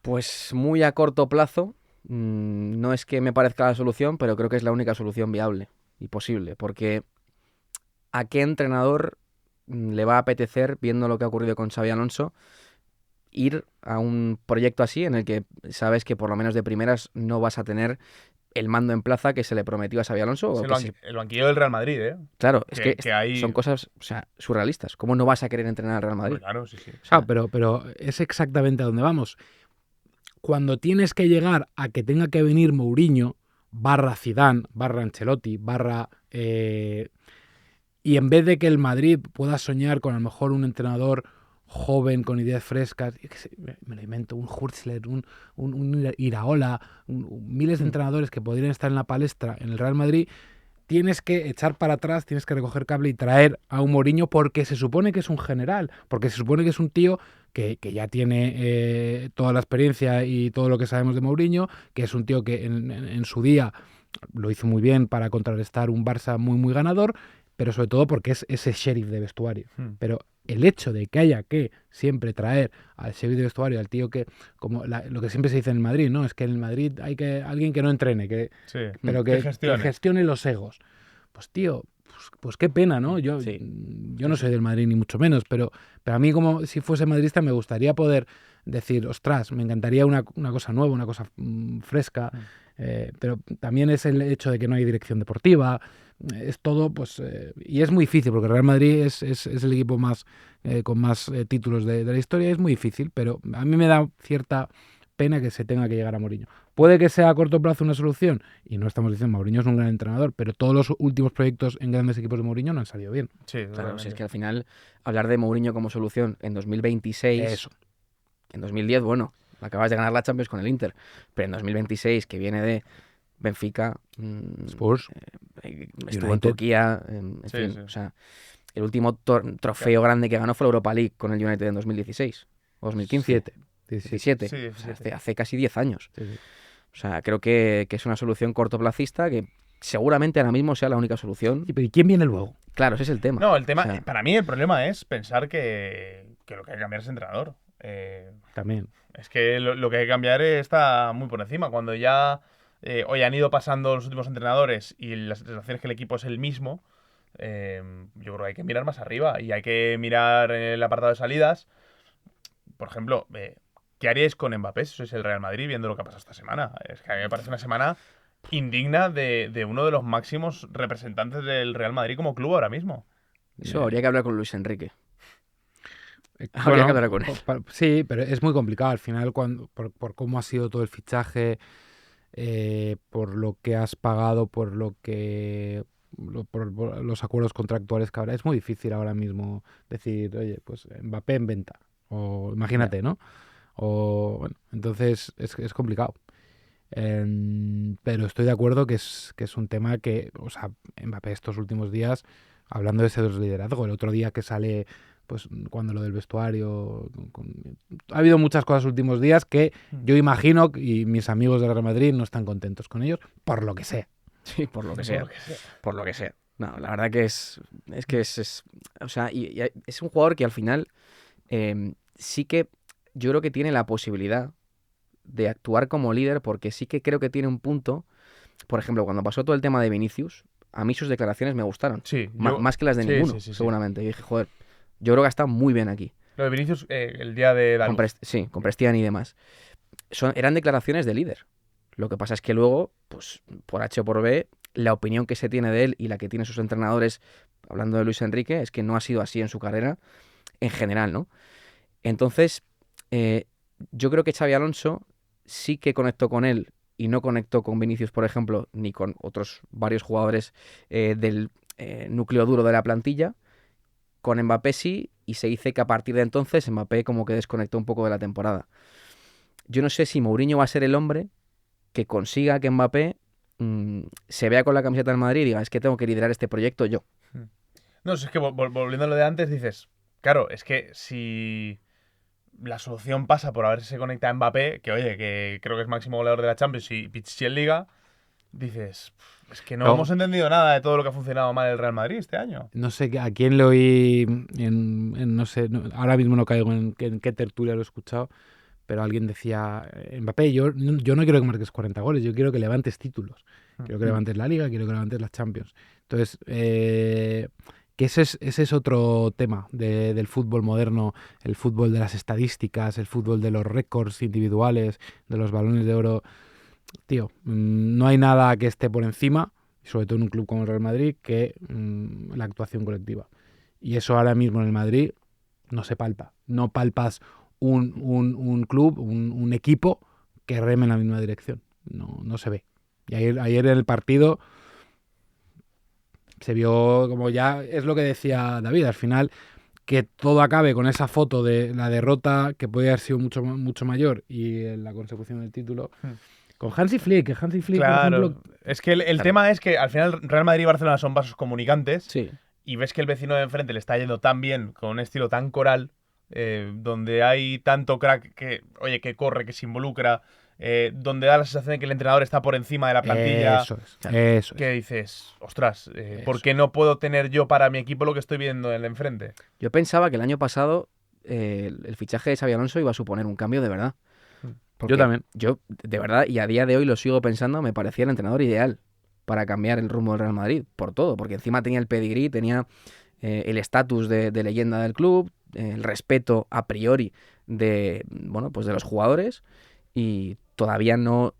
Pues muy a corto plazo, no es que me parezca la solución, pero creo que es la única solución viable y posible, porque ¿a qué entrenador le va a apetecer, viendo lo que ha ocurrido con Xabi Alonso, ir a un proyecto así en el que sabes que por lo menos de primeras no vas a tener el mando en plaza que se le prometió a Xabi Alonso? El banquillo del Real Madrid, ¿eh? Claro, es que hay... son cosas, o sea, surrealistas. ¿Cómo no vas a querer entrenar al Real Madrid? Pues claro, sí, sí. O sea, pero es exactamente a donde vamos. Cuando tienes que llegar a que tenga que venir Mourinho, barra Zidane, barra Ancelotti, barra... y en vez de que el Madrid pueda soñar con a lo mejor un entrenador joven, con ideas frescas, yo qué sé, me lo invento, un Hurtzler, un Iraola, miles de entrenadores que podrían estar en la palestra en el Real Madrid, tienes que echar para atrás, tienes que recoger cable y traer a un Mourinho porque se supone que es un general, porque se supone que es un tío que ya tiene toda la experiencia y todo lo que sabemos de Mourinho, que es un tío que en su día lo hizo muy bien para contrarrestar un Barça muy, muy ganador, pero sobre todo porque es ese sheriff de vestuario. Pero el hecho de que haya que siempre traer al sheriff de vestuario, al tío que, como lo que siempre se dice en el Madrid, ¿no? Es que en el Madrid hay que alguien que no entrene, pero que gestione los egos. Pues tío, pues qué pena, ¿no? Yo no soy del Madrid ni mucho menos, pero a mí como si fuese madridista me gustaría poder decir, ostras, me encantaría una cosa nueva, una cosa fresca, pero también es el hecho de que no hay dirección deportiva, es todo, pues, y es muy difícil, porque Real Madrid es el equipo más con más títulos de la historia, es muy difícil, pero a mí me da cierta pena que se tenga que llegar a Mourinho. Puede que sea a corto plazo una solución, y no estamos diciendo Mourinho es un gran entrenador, pero todos los últimos proyectos en grandes equipos de Mourinho no han salido bien. Sí, claro, si es que al final hablar de Mourinho como solución en 2026, eso. En 2010, bueno, acabas de ganar la Champions con el Inter, pero en 2026, que viene de Benfica, Spurs, estuvo en Turquía, en fin, sí. O sea, el último trofeo grande que ganó fue la Europa League con el United en 2016 o 2015. 17. Sí, Hace casi 10 años. Sí. O sea, creo que es una solución cortoplacista que seguramente ahora mismo sea la única solución. ¿Y quién viene luego? Claro, ese es el tema. No, el tema, para mí el problema es pensar que lo que hay que cambiar es entrenador. También. Es que lo que hay que cambiar está muy por encima. Cuando ya hoy han ido pasando los últimos entrenadores y las sensaciones que el equipo es el mismo, yo creo que hay que mirar más arriba y hay que mirar en el apartado de salidas. Por ejemplo, ¿qué haríais con Mbappé si sois el Real Madrid viendo lo que ha pasado esta semana? Es que a mí me parece una semana indigna de uno de los máximos representantes del Real Madrid como club ahora mismo. Eso habría que hablar con Luis Enrique. Habría que hablar con él. Sí, pero es muy complicado al final por cómo ha sido todo el fichaje, por lo que has pagado, por los acuerdos contractuales que habrá. Es muy difícil ahora mismo decir, oye, pues Mbappé en venta. O imagínate, ¿no? O bueno, entonces es complicado. Pero estoy de acuerdo que es un tema que, o sea, Mbappé estos últimos días, hablando de ese liderazgo, el otro día que sale, pues cuando lo del vestuario, ha habido muchas cosas los últimos días que yo imagino, y mis amigos del Real Madrid no están contentos con ellos, por lo que sea. Sí, por lo que sea. Por lo que sea. No, la verdad que es o sea, y es un jugador que al final sí que yo creo que tiene la posibilidad de actuar como líder, porque sí que creo que tiene un punto. Por ejemplo, cuando pasó todo el tema de Vinicius, a mí sus declaraciones me gustaron. Sí, más que las de ninguno, seguramente. Y dije, joder, yo creo que ha estado muy bien aquí. Lo de Vinicius, el día de Daluz. Con Prestiani y demás. Eran declaraciones de líder. Lo que pasa es que luego, pues por H o por B, la opinión que se tiene de él y la que tienen sus entrenadores, hablando de Luis Enrique, es que no ha sido así en su carrera en general, ¿no? Entonces, yo creo que Xabi Alonso sí que conectó con él y no conectó con Vinicius, por ejemplo, ni con otros varios jugadores del núcleo duro de la plantilla. Con Mbappé sí, y se dice que a partir de entonces Mbappé como que desconectó un poco de la temporada. Yo no sé si Mourinho va a ser el hombre que consiga que Mbappé se vea con la camiseta del Madrid y diga, es que tengo que liderar este proyecto yo. No, es que volviendo a lo de antes, dices, claro, es que si la solución pasa por a ver si se conecta a Mbappé, que oye, que creo que es máximo goleador de la Champions y Pichichi en Liga, dices, es que no hemos entendido nada de todo lo que ha funcionado mal el Real Madrid este año. No sé a quién le oí, no sé, ahora mismo no caigo en qué tertulia lo he escuchado, pero alguien decía, Mbappé, yo no quiero que marques 40 goles, yo quiero que levantes títulos. Quiero que levantes la Liga, quiero que levantes las Champions. Entonces, que ese es otro tema del fútbol moderno, el fútbol de las estadísticas, el fútbol de los récords individuales, de los balones de oro. Tío, no hay nada que esté por encima, sobre todo en un club como el Real Madrid, que la actuación colectiva. Y eso ahora mismo en el Madrid no se palpa. No palpas un club, un equipo que reme en la misma dirección. No se ve. Y ayer en el partido se vio como ya es lo que decía David, al final que todo acabe con esa foto de la derrota que podía haber sido mucho mayor y la consecución del título. Con Hansi Flick, que Hansi Flick, claro, por ejemplo... es que el tema es que al final Real Madrid y Barcelona son vasos comunicantes. Sí. Y ves que el vecino de enfrente le está yendo tan bien, con un estilo tan coral, donde hay tanto crack que, oye, que corre, que se involucra, donde da la sensación de que el entrenador está por encima de la plantilla. Eso es. Que dices, ostras, ¿por qué no puedo tener yo para mi equipo lo que estoy viendo en el enfrente? Yo pensaba que el año pasado el fichaje de Xabi Alonso iba a suponer un cambio de verdad. Porque Yo también. Yo, de verdad, y a día de hoy lo sigo pensando, me parecía el entrenador ideal para cambiar el rumbo del Real Madrid, por todo, porque encima tenía el pedigrí, tenía el estatus de leyenda del club, el respeto a priori de, bueno, pues de los jugadores, y todavía no,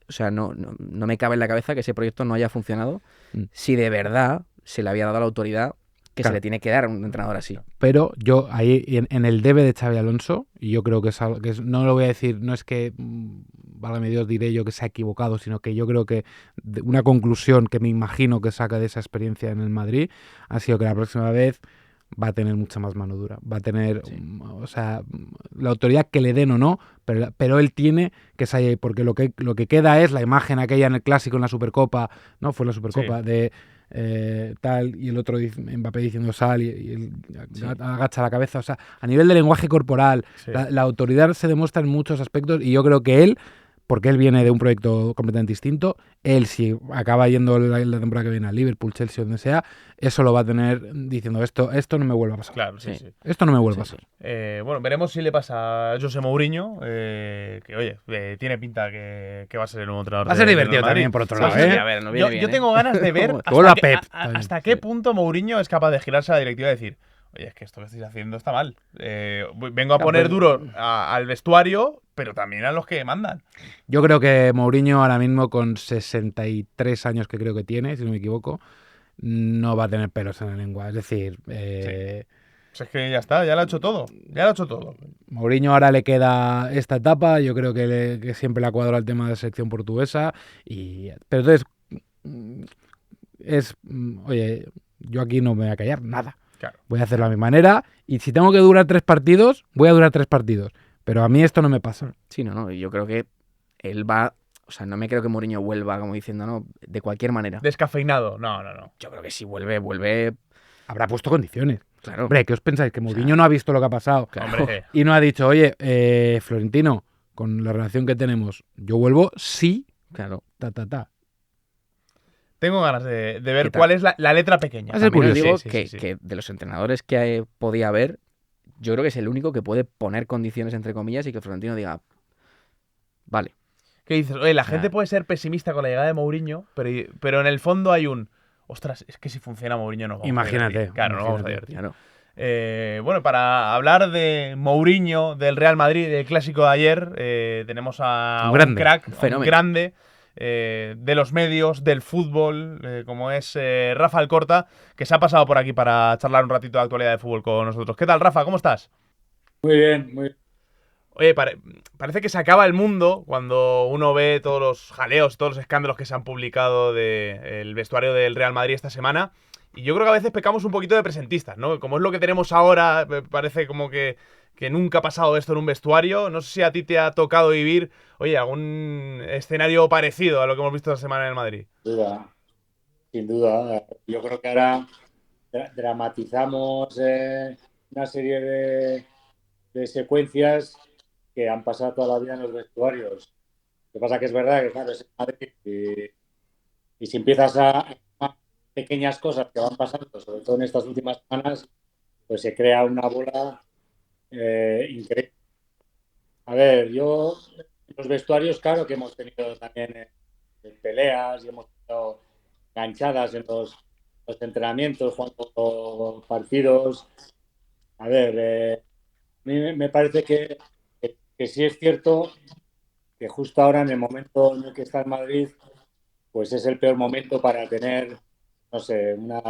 o sea, no me cabe en la cabeza que ese proyecto no haya funcionado si de verdad se le había dado la autoridad que se le tiene que dar a un entrenador así. Pero yo ahí en el debe de Xabi Alonso, y yo creo que es algo que no lo voy a decir, no es que, válgame Dios, diré yo que se ha equivocado, sino que yo creo que una conclusión que me imagino que saca de esa experiencia en el Madrid ha sido que la próxima vez va a tener mucha más mano dura, va a tener, o sea, la autoridad que le den o no, pero él tiene que salir, porque lo que queda es la imagen aquella en el Clásico, en la Supercopa, ¿no? Fue la Supercopa, de tal, y el otro Mbappé diciendo sal y él agacha la cabeza. O sea, a nivel de lenguaje corporal, la autoridad se demuestra en muchos aspectos, y yo creo que él, porque él viene de un proyecto completamente distinto, él si acaba yendo la temporada que viene a Liverpool, Chelsea, donde sea, eso lo va a tener diciendo esto no me vuelve a pasar. Claro, sí. Esto no me vuelve a pasar. Bueno, veremos si le pasa a José Mourinho, que oye, tiene pinta que va a ser el nuevo entrenador. Va a ser divertido también, por otro lado, ¿eh? A ver, no viene bien, yo tengo ganas de ver hasta qué punto Mourinho es capaz de girarse a la directiva y decir: oye, es que esto que estáis haciendo está mal. Vengo a poner duro al vestuario, pero también a los que mandan. Yo creo que Mourinho ahora mismo, con 63 años que creo que tiene, si no me equivoco, no va a tener pelos en la lengua. Es decir, Pues es que ya está, ya lo ha hecho todo. Ya lo ha hecho todo. Mourinho ahora le queda esta etapa. Yo creo que siempre le ha cuadrado el tema de la selección portuguesa. Pero entonces, oye, yo aquí no me voy a callar nada. Claro. Voy a hacerlo a mi manera, y si tengo que durar 3 partidos, voy a durar 3 partidos. Pero a mí esto no me pasa. Sí, no, yo creo que él va... O sea, no me creo que Mourinho vuelva como diciendo, no, de cualquier manera. Descafeinado, no. Yo creo que si vuelve... Habrá puesto condiciones. Claro. Hombre, ¿qué os pensáis? ¿Que Mourinho no ha visto lo que ha pasado? Claro. Hombre. Y no ha dicho, oye, Florentino, con la relación que tenemos, yo vuelvo sí, claro, Tengo ganas de ver cuál es la letra pequeña. También digo que de los entrenadores que podía haber, yo creo que es el único que puede poner condiciones, entre comillas, y que Florentino diga, vale. ¿Qué dices? Oye, la gente puede ser pesimista con la llegada de Mourinho, pero en el fondo hay ostras, es que si funciona Mourinho nos vamos Imagínate, a divertir. Claro, nos vamos a divertir. Claro. Bueno, para hablar de Mourinho, del Real Madrid, del clásico de ayer, tenemos a un crack, un grande de los medios, del fútbol, como es Rafa Alcorta, que se ha pasado por aquí para charlar un ratito de actualidad de fútbol con nosotros. ¿Qué tal, Rafa? ¿Cómo estás? Muy bien, muy bien. Oye, parece que se acaba el mundo cuando uno ve todos los jaleos, todos los escándalos que se han publicado del vestuario del Real Madrid esta semana. Y yo creo que a veces pecamos un poquito de presentistas, ¿no? Como es lo que tenemos ahora, me parece como que nunca ha pasado esto en un vestuario. No sé si a ti te ha tocado vivir, oye, algún escenario parecido a lo que hemos visto esta semana en el Madrid. Sin duda. Yo creo que ahora dramatizamos una serie de secuencias que han pasado toda la vida en los vestuarios. Lo que pasa que es verdad que, claro, es el Madrid, y si empiezas a pequeñas cosas que van pasando, sobre todo en estas últimas semanas, pues se crea una bola increíble. A ver, yo en los vestuarios, claro que hemos tenido también peleas y hemos tenido enganchadas en los entrenamientos, jugando partidos. A ver, a mí me parece que sí es cierto que justo ahora, en el momento en el que está en Madrid, pues es el peor momento para tener, no sé, una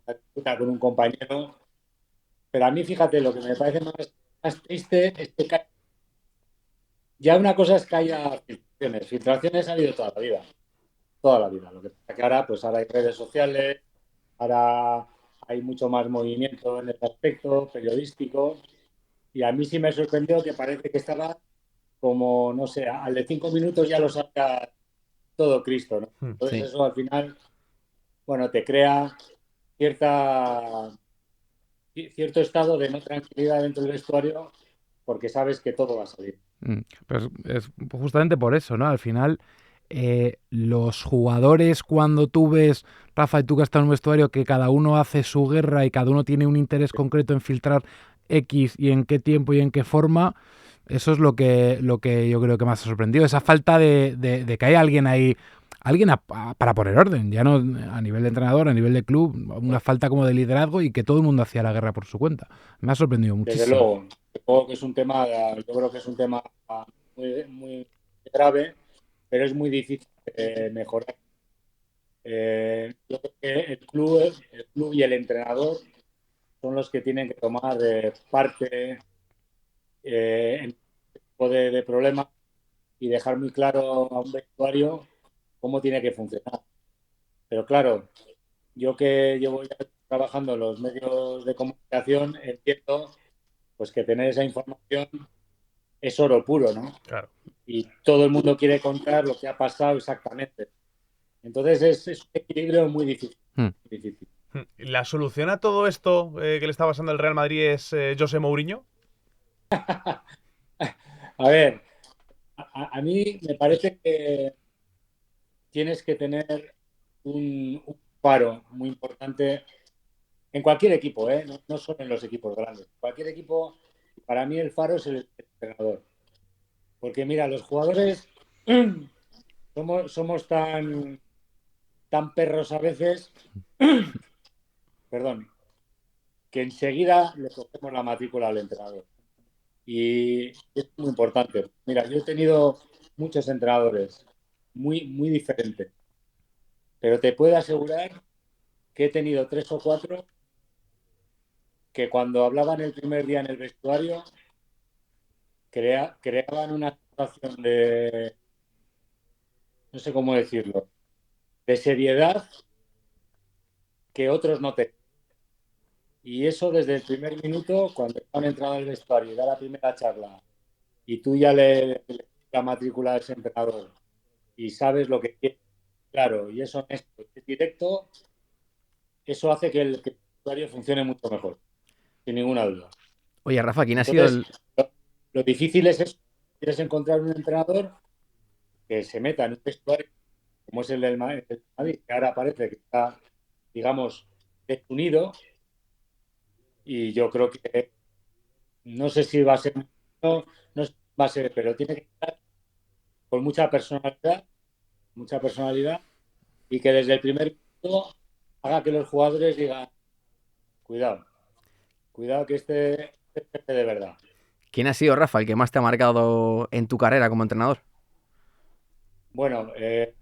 disputa con un compañero. Pero a mí, fíjate, lo que me parece más triste es que ya una cosa es que haya filtraciones. Filtraciones ha habido toda la vida. toda la vida. Lo que pasa es que ahora, pues ahora hay redes sociales, ahora hay mucho más movimiento en este aspecto periodístico, y a mí sí me sorprendió que parece que estaba como, no sé, al de 5 minutos ya lo sabía todo Cristo, ¿no? Entonces Sí. eso al final, bueno, te crea cierta, cierto estado de no tranquilidad dentro del vestuario porque sabes que todo va a salir. Pues es justamente por eso, ¿no? Al final, los jugadores, cuando tú ves, Rafa, y tú que estás en un vestuario, que cada uno hace su guerra y cada uno tiene un interés concreto en filtrar X y en qué tiempo y en qué forma, eso es lo que yo creo que más ha sorprendido, esa falta de que hay alguien ahí, para poner orden, ya no a nivel de entrenador, a nivel de club, una falta como de liderazgo y que todo el mundo hacía la guerra por su cuenta. Me ha sorprendido Desde muchísimo. luego que es un tema, yo creo que es un tema muy, muy grave, pero es muy difícil mejorar. Yo creo que el club y el entrenador son los que tienen que tomar parte en este tipo de problemas y dejar muy claro a un vestuario cómo tiene que funcionar. Pero claro, yo que llevo ya trabajando en los medios de comunicación, entiendo pues que tener esa información es oro puro, ¿no? Claro. Y todo el mundo quiere contar lo que ha pasado exactamente. Entonces es un equilibrio muy difícil. Hmm. Muy difícil. ¿La solución a todo esto que le está pasando al Real Madrid es José Mourinho? A ver, a mí me parece que tienes que tener un faro muy importante en cualquier equipo, ¿eh? No, no solo en los equipos grandes. Cualquier equipo, para mí el faro es el entrenador. Porque mira, los jugadores somos tan perros a veces, perdón, que enseguida le cogemos la matrícula al entrenador. Y es muy importante. Mira, yo he tenido muchos entrenadores muy diferentes, pero te puedo asegurar que he tenido 3 o 4 que cuando hablaban el primer día en el vestuario creaban una situación de, no sé cómo decirlo, de seriedad que otros no tenían. Y eso desde el primer minuto, cuando han entrado al vestuario y da la primera charla, y tú ya le la matrícula a ese entrenador y sabes lo que quiere, claro, y es honesto, y es directo, eso hace que el vestuario funcione mucho mejor, sin ninguna duda. Oye, Rafa, ¿quién ha sido Entonces, el... lo difícil es eso. Quieres encontrar un entrenador que se meta en un vestuario como es el del Madrid, que ahora parece que está, digamos, desunido, y yo creo que no sé si va a ser, no, no va a ser, pero tiene que estar con mucha personalidad, y que desde el primer minuto haga que los jugadores digan, cuidado, cuidado que este de verdad. ¿Quién ha sido, Rafa, el que más te ha marcado en tu carrera como entrenador? Bueno, he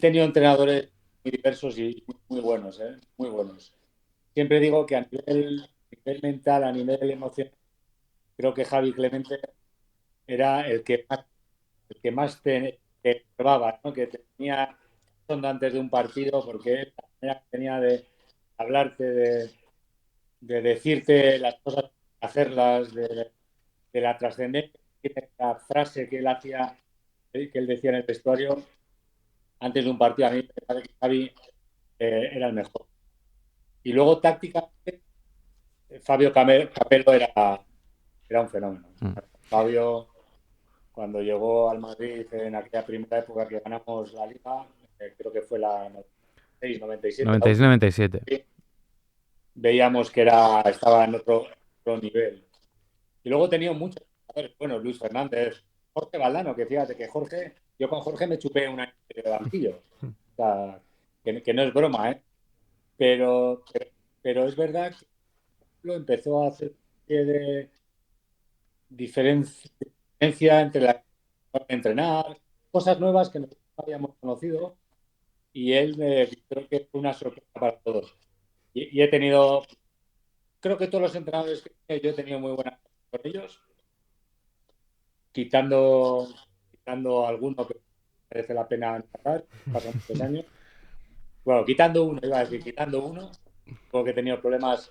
tenido entrenadores muy diversos y muy buenos, muy buenos. Siempre digo que a nivel mental, a nivel emocional, creo que Javi Clemente era el que más te probaba, ¿no? Que te tenía sonda antes de un partido, porque él la manera que tenía de hablarte, de decirte las cosas, hacerlas, de la trascendencia, de la frase que él hacía, que él decía en el vestuario antes de un partido. A mí me parece que Javi era el mejor. Y luego tácticamente, Capello era un fenómeno. Mm. Fabio, cuando llegó al Madrid en aquella primera época que ganamos la Liga, creo que fue la 96-97, la última, 96-97. veíamos que estaba en otro nivel. Y luego he tenido muchos jugadores, bueno, Luis Fernández, Jorge Valdano, que fíjate que yo con Jorge me chupé un año de banquillo. O sea, que no es broma, ¿eh? Pero es verdad que lo empezó a hacer de diferencia entre la entrenar, cosas nuevas que nosotros no habíamos conocido, y él creo que fue una sorpresa para todos. Y he tenido, creo que todos los entrenadores yo he tenido muy buena con ellos, quitando alguno. merece la pena narrar, pasan muchos años. Bueno, quitando uno, porque he tenido problemas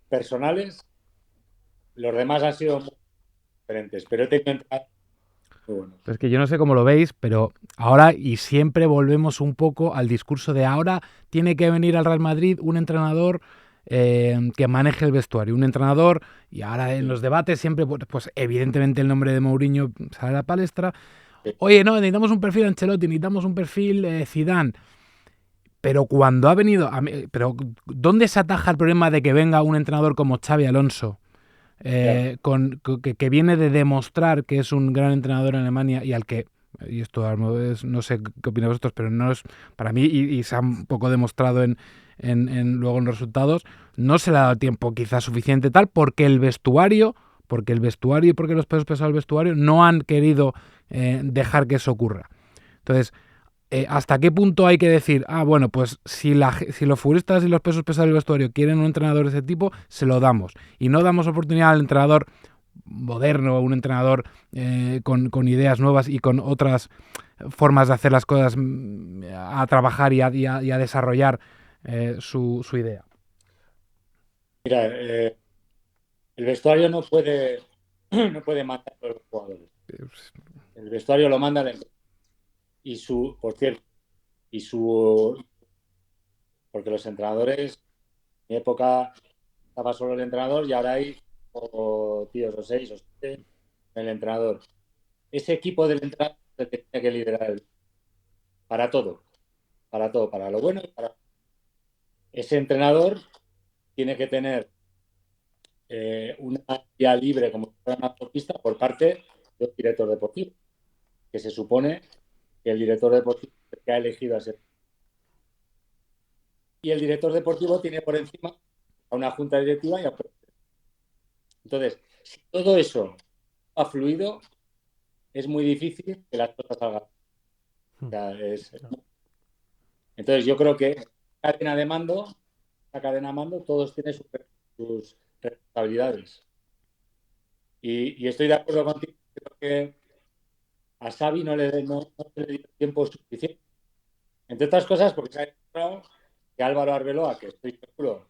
personales, los demás han sido muy diferentes, pero he tenido entrenadores muy buenos. Es que yo no sé cómo lo veis, pero ahora y siempre volvemos un poco al discurso de ahora tiene que venir al Real Madrid un entrenador que maneje el vestuario, un entrenador, y ahora en los debates siempre, pues evidentemente el nombre de Mourinho sale a la palestra. Oye, no, necesitamos un perfil Ancelotti, necesitamos un perfil Zidane. Pero cuando ha venido, pero ¿dónde se ataja el problema de que venga un entrenador como Xavi Alonso? Que viene de demostrar que es un gran entrenador en Alemania y al que, y esto no sé qué opináis vosotros, pero no es para mí, y se ha un poco demostrado luego en los resultados, no se le ha dado tiempo quizás suficiente tal, porque el vestuario y porque los pesos pesados del vestuario no han querido dejar que eso ocurra. Entonces, ¿hasta qué punto hay que decir, bueno, pues si los futbolistas y los pesos pesados del vestuario quieren un entrenador de ese tipo, se lo damos? Y no damos oportunidad al entrenador moderno, un entrenador con ideas nuevas y con otras formas de hacer las cosas a trabajar y a desarrollar su idea. Mira, el vestuario no puede mandar a los jugadores. El vestuario lo manda el entrenador. Por cierto, porque los entrenadores, en mi época estaba solo el entrenador y ahora hay tíos o 6 o 7 el entrenador. Ese equipo del entrenador es el que tiene que liderar para todo, para lo bueno y para ese entrenador tiene que tener una vía libre como autopista por parte del director deportivo, que se supone que el director deportivo es el que ha elegido a ese. Y el director deportivo tiene por encima a una junta directiva y a. Entonces, si todo eso ha fluido, es muy difícil que las cosas salgan. O sea, entonces, yo creo que la cadena de mando, todos tienen sus responsabilidades. Y estoy de acuerdo contigo, creo que a Xavi no le dio tiempo suficiente. Entre otras cosas, porque se ha demostrado que Álvaro Arbeloa, que estoy seguro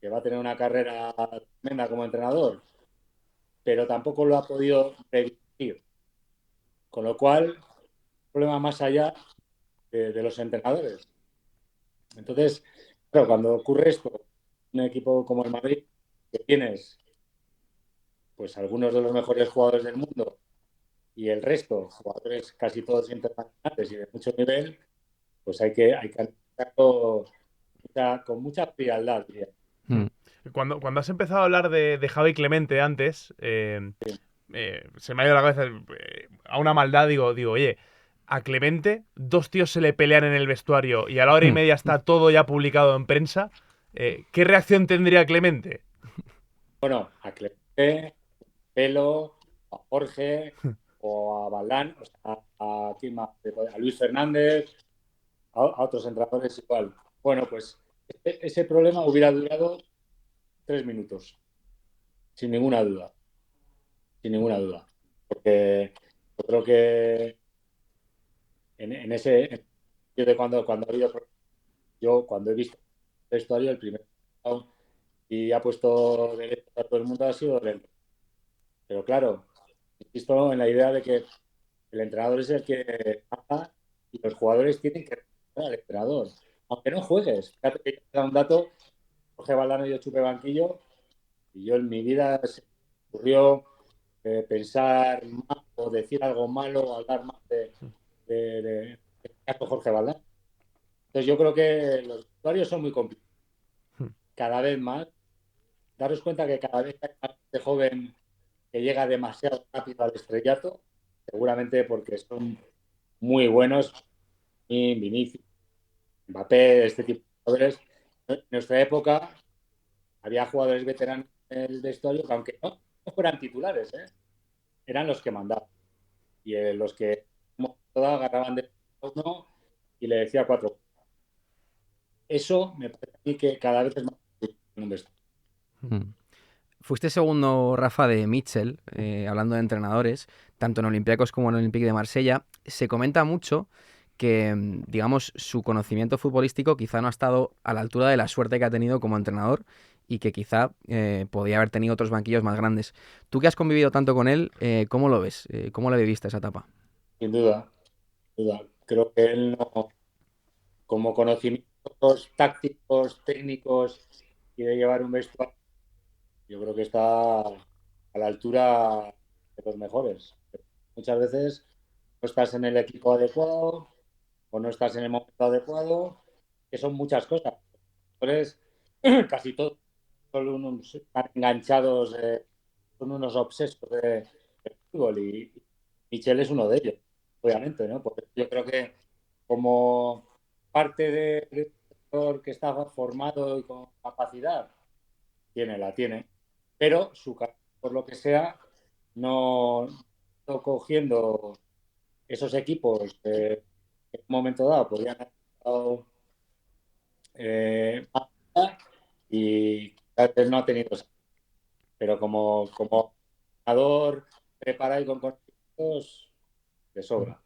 que va a tener una carrera tremenda como entrenador, pero tampoco lo ha podido redirigir. Con lo cual, problema más allá de los entrenadores. Entonces, claro, cuando ocurre esto, un equipo como el Madrid, que tienes pues algunos de los mejores jugadores del mundo y el resto, jugadores casi todos internacionales y de mucho nivel, pues hay que analizarlo con mucha frialdad, diría. Cuando has empezado a hablar de Javi Clemente antes, se me ha ido la cabeza a una maldad, digo, oye, a Clemente, 2 tíos se le pelean en el vestuario y a la hora y media está todo ya publicado en prensa. ¿Qué reacción tendría Clemente? Bueno, a Clemente, Pelo, a Jorge o a Valdán, o sea, a Luis Fernández, a otros entrenadores igual. Bueno, pues ese problema hubiera durado 3 minutos, sin ninguna duda. Sin ninguna duda. Porque yo creo que en ese de cuando ha habido, yo cuando he visto el vestuario, el primer y ha puesto derecho a todo el mundo ha sido lento. Pero claro, insisto en la idea de que el entrenador es el que paga y los jugadores tienen que respetar al entrenador. Aunque no juegues. Fíjate que te da un dato, Jorge Valdano y yo chupe banquillo, y yo en mi vida se me ocurrió pensar mal o decir algo malo o hablar más de Jorge Valdano. Entonces yo creo que los usuarios son muy complicados. Cada vez más, daros cuenta que cada vez hay más de joven que llega demasiado rápido al estrellato, seguramente porque son muy buenos, Vinicius, Mbappé, este tipo de jugadores. En nuestra época había jugadores veteranos en el vestuario que aunque no fueran titulares, eran los que mandaban. Y los que agarraban de uno y le decía 4. Eso me parece a mí que cada vez es más en un vestuario. Fuiste segundo, Rafa, de Mitchell, hablando de entrenadores, tanto en Olympiacos como en Olympique de Marsella. Se comenta mucho que, digamos, su conocimiento futbolístico quizá no ha estado a la altura de la suerte que ha tenido como entrenador y que quizá podía haber tenido otros banquillos más grandes. Tú que has convivido tanto con él, ¿cómo lo ves? ¿Cómo le viviste esa etapa? Sin duda, sin duda. Creo que él no, como conocimientos tácticos, técnicos y de llevar un vestuario, yo creo que está a la altura de los mejores. Muchas veces no estás en el equipo adecuado o no estás en el momento adecuado, que son muchas cosas. Entonces, casi todos son unos están enganchados, son unos obsesos de fútbol y Michel es uno de ellos, obviamente, ¿no? Porque yo creo que como parte de un jugador que está formado y con capacidad, la tiene, pero su carácter, por lo que sea, no está cogiendo esos equipos que en un momento dado podrían haber estado más allá y tal vez no ha tenido esa. Pero como jugador preparado y con conocimientos, de sobra.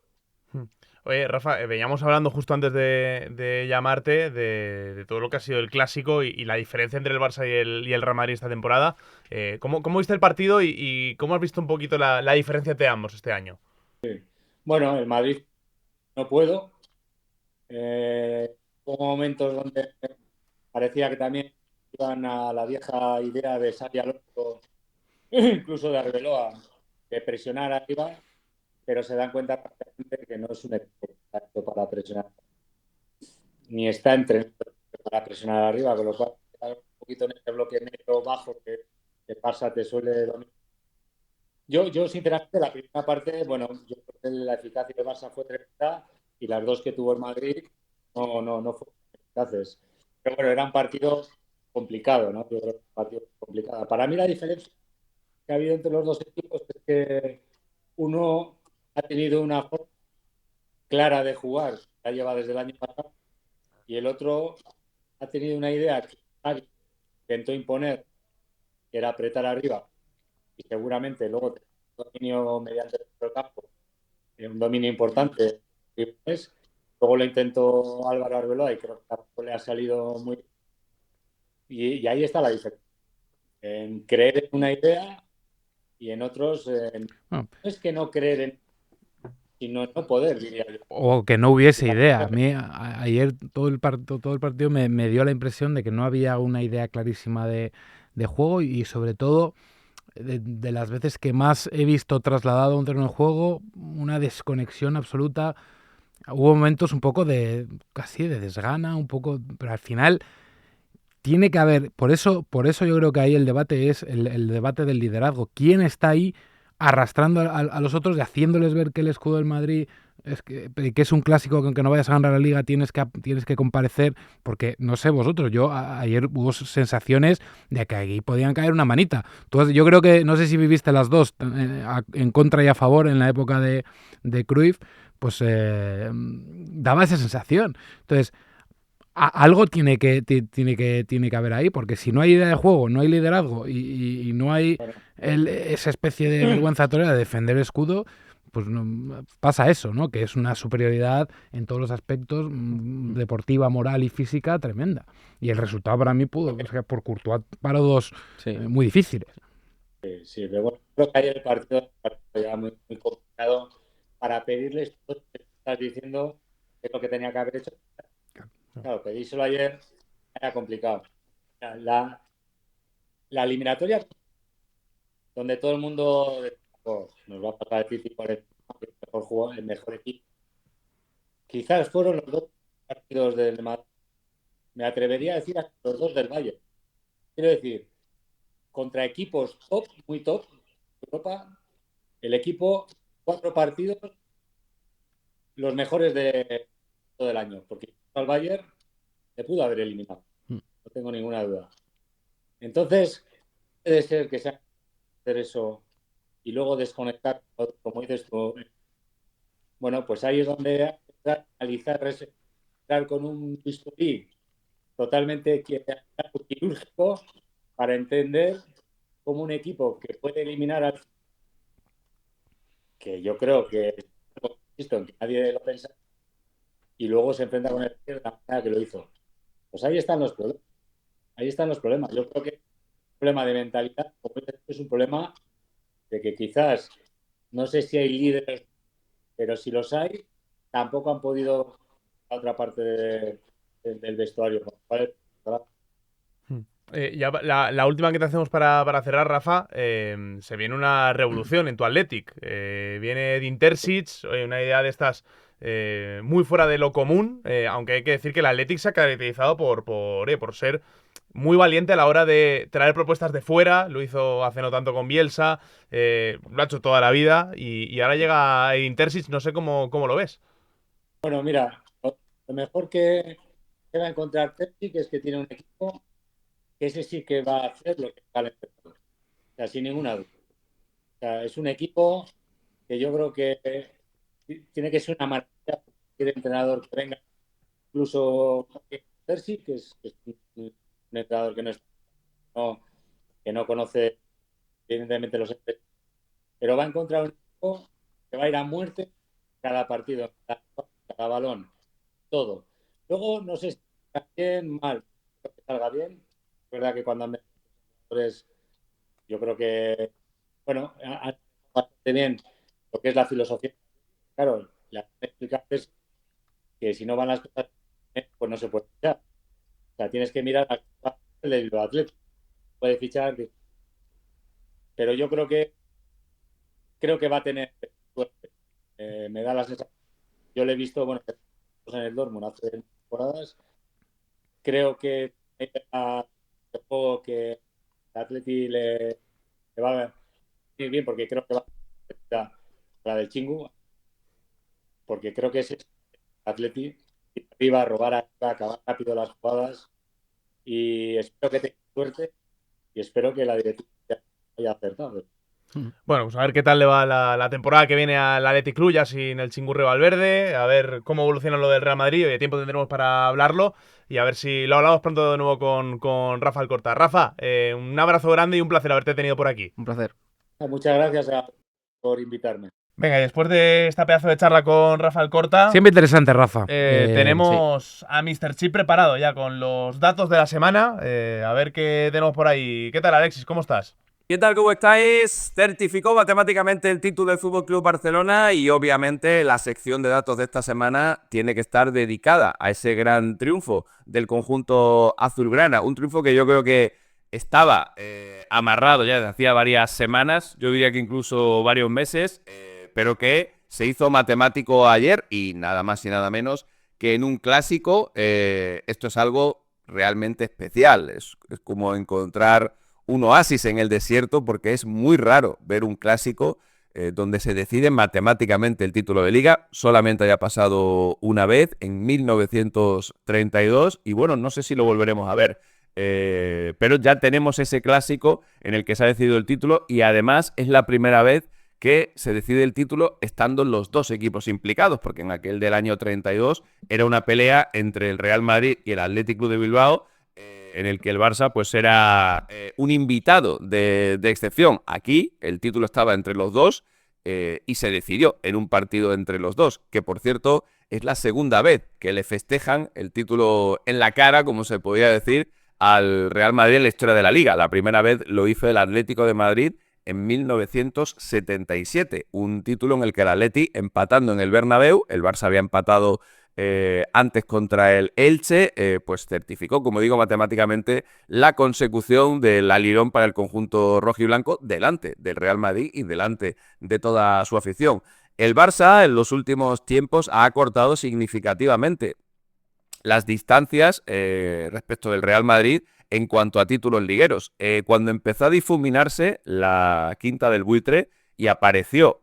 Oye, Rafa, veníamos hablando justo antes de llamarte de todo lo que ha sido el clásico y la diferencia entre el Barça y el Real Madrid esta temporada. ¿Cómo viste el partido y cómo has visto un poquito la diferencia entre ambos este año? Bueno, el Madrid no puedo. Hubo momentos donde parecía que también iban a la vieja idea de Xabi Alonso, incluso de Arbeloa, de presionar arriba, pero se dan cuenta prácticamente que no es un equipo exacto para presionar, ni está entrenado para presionar arriba, con lo cual un poquito en ese bloque medio bajo que pasa te suele dominar. Yo, sinceramente, la primera parte, bueno, yo creo que la eficacia del Barça fue tremenda y las dos que tuvo el Madrid no fueron eficaces. Pero bueno, era un partido complicado, ¿no? Yo creo que un partido complicado. Para mí la diferencia que ha habido entre los dos equipos es que uno ha tenido una forma clara de jugar, que la lleva desde el año pasado, y el otro ha tenido una idea que intentó imponer, que era apretar arriba, y seguramente luego tener un dominio mediante el campo, un dominio importante. Luego lo intentó Álvaro Arbeloa y creo que tampoco le ha salido muy. Y ahí está la diferencia. En creer en una idea y en otros, Bueno, no es que no creer en, sino no poder, diría yo. o que no hubiese idea. A mí ayer todo el partido me dio la impresión de que no había una idea clarísima de juego y sobre todo de las veces que más he visto trasladado a un terreno de juego una desconexión absoluta. Hubo momentos un poco de casi de desgana, un poco, pero al final tiene que haber, por eso yo creo que ahí el debate es el debate del liderazgo. ¿Quién está ahí arrastrando a los otros y haciéndoles ver que el escudo del Madrid que es un clásico que aunque no vayas a ganar la liga tienes que comparecer? Porque no sé vosotros, ayer hubo sensaciones de que ahí podían caer una manita. Yo creo que, no sé si viviste las dos, en contra y a favor en la época de Cruyff, pues daba esa sensación. Entonces, algo tiene que haber ahí, porque si no hay idea de juego, no hay liderazgo y no hay Bueno, esa especie de vergüenza torera de defender el escudo, pues pasa eso, ¿no? Que es una superioridad en todos los aspectos, deportiva, moral y física tremenda. Y el resultado para mí pudo, o sea, por Courtois, para dos Sí. muy difíciles. sí, pero bueno, creo que ayer el partido ya muy complicado para pedirles todo lo que estás diciendo, que es lo que tenía que haber hecho. Claro, pedírselo ayer era complicado. La eliminatoria, donde todo el mundo decía, "Oh, nos va a pasar el City por el mejor jugador, el mejor equipo". Quizás fueron los dos partidos del Madrid. Me atrevería a decir hasta los dos del Bayern. Quiero decir, contra equipos top, muy top, de Europa, el equipo, 4 partidos, los mejores de todo el año, porque al Bayern le pudo haber eliminado, no tengo ninguna duda. Entonces, puede ser que sea hacer eso y luego desconectar, como dices tú. Bueno, pues ahí es donde hay que analizar, entrar con un bisturí totalmente quirúrgico para entender como un equipo que puede eliminar al... que yo creo que, insisto, en que nadie lo piensa, y luego se enfrenta con el Bayern de la manera que lo hizo. Pues ahí están los problemas. Ahí están los problemas. Yo creo que es un problema de mentalidad, es un problema de que quizás, no sé si hay líderes, pero si los hay, tampoco han podido a otra parte del vestuario. Ya la última que te hacemos para cerrar, Rafa, se viene una revolución en tu Athletic. Viene de Intersic, una idea de estas muy fuera de lo común, aunque hay que decir que el Athletic se ha caracterizado por ser muy valiente a la hora de traer propuestas de fuera. Lo hizo hace no tanto con Bielsa, lo ha hecho toda la vida y ahora llega Intersic, no sé cómo lo ves. Bueno, mira, lo mejor que va a encontrar Terzic es que tiene un equipo que ese sí que va a hacer lo que va al entrenador. O sea, sin ninguna duda. O sea, es un equipo que yo creo que tiene que ser una maravilla cualquier entrenador que venga, incluso Terzic, que es un entrenador que no conoce evidentemente los entrenadores, pero va a encontrar un equipo que va a ir a muerte cada partido, cada balón, todo. Luego, no sé si está bien, mal, creo que salga bien. Es verdad que cuando han venido los jugadores, yo creo que, bueno, ha bastante bien lo que es la filosofía. Claro, la explicar es que si no van las cosas bien, pues no se puede fichar. O sea, tienes que mirar el Atlético. Puede fichar, pero yo creo que va a tener suerte. Me da la sensación. Yo le he visto, bueno, en el Dortmund hace temporadas. Creo que el juego que el Atleti le va a ir bien, porque creo que va a la del Chingu, porque creo que es el Atleti arriba a robar, a acabar rápido las jugadas, y espero que tenga suerte y espero que la directiva haya acertado. Bueno, pues a ver qué tal le va la temporada que viene al Athletic Club, ya sin el Chingurri Valverde, a ver cómo evoluciona lo del Real Madrid, hoy tiempo tendremos para hablarlo, y a ver si lo hablamos pronto de nuevo con Rafa Alcorta. Rafa, un abrazo grande y un placer haberte tenido por aquí. Un placer. Muchas gracias por invitarme. Venga, y después de esta pedazo de charla con Rafa Alcorta, Siempre interesante, Rafa. tenemos a Mr. Chip preparado ya con los datos de la semana, a ver qué tenemos por ahí. ¿Qué tal, Alexis? ¿Cómo estás? ¿Qué tal? ¿Cómo estáis? Certificó matemáticamente el título del Fútbol Club Barcelona y obviamente la sección de datos de esta semana tiene que estar dedicada a ese gran triunfo del conjunto azulgrana. Un triunfo que yo creo que estaba amarrado ya desde hacía varias semanas, yo diría que incluso varios meses, pero que se hizo matemático ayer y nada más y nada menos que en un clásico. Esto es algo realmente especial, es como encontrar un oasis en el desierto, porque es muy raro ver un clásico donde se decide matemáticamente el título de liga. Solamente haya pasado una vez, en 1932, y bueno, no sé si lo volveremos a ver. Pero ya tenemos ese clásico en el que se ha decidido el título y además es la primera vez que se decide el título estando los dos equipos implicados, porque en aquel del año 32 era una pelea entre el Real Madrid y el Athletic Club de Bilbao, en el que el Barça pues era un invitado de excepción. Aquí el título estaba entre los dos y se decidió en un partido entre los dos, que por cierto es la segunda vez que le festejan el título en la cara, como se podría decir, al Real Madrid en la historia de la Liga. La primera vez lo hizo el Atlético de Madrid en 1977, un título en el que el Atleti, empatando en el Bernabéu, el Barça había empatado antes contra el Elche, pues certificó, como digo, matemáticamente la consecución del alirón para el conjunto rojiblanco delante del Real Madrid y delante de toda su afición. El Barça en los últimos tiempos ha acortado significativamente las distancias respecto del Real Madrid en cuanto a títulos ligueros. Cuando empezó a difuminarse la quinta del buitre y apareció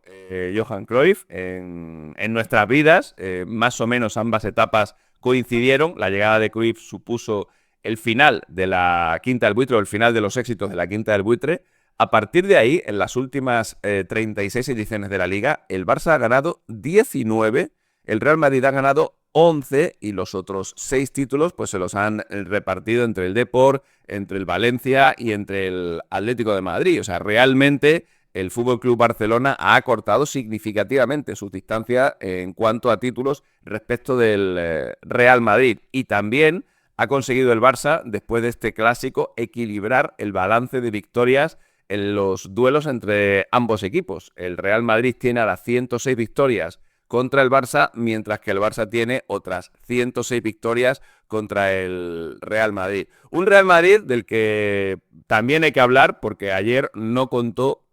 Johan Cruyff en nuestras vidas, más o menos ambas etapas coincidieron. La llegada de Cruyff supuso el final de la quinta del buitre, o el final de los éxitos de la quinta del buitre. A partir de ahí, en las últimas 36 ediciones de la Liga, el Barça ha ganado 19, el Real Madrid ha ganado 11 y los otros 6 títulos pues se los han repartido entre el Depor, entre el Valencia y entre el Atlético de Madrid. O sea, realmente el FC Barcelona ha acortado significativamente sus distancias en cuanto a títulos respecto del Real Madrid. Y también ha conseguido el Barça, después de este clásico, equilibrar el balance de victorias en los duelos entre ambos equipos. El Real Madrid tiene ahora 106 victorias contra el Barça, mientras que el Barça tiene otras 106 victorias contra el Real Madrid. Un Real Madrid del que también hay que hablar, porque ayer no contó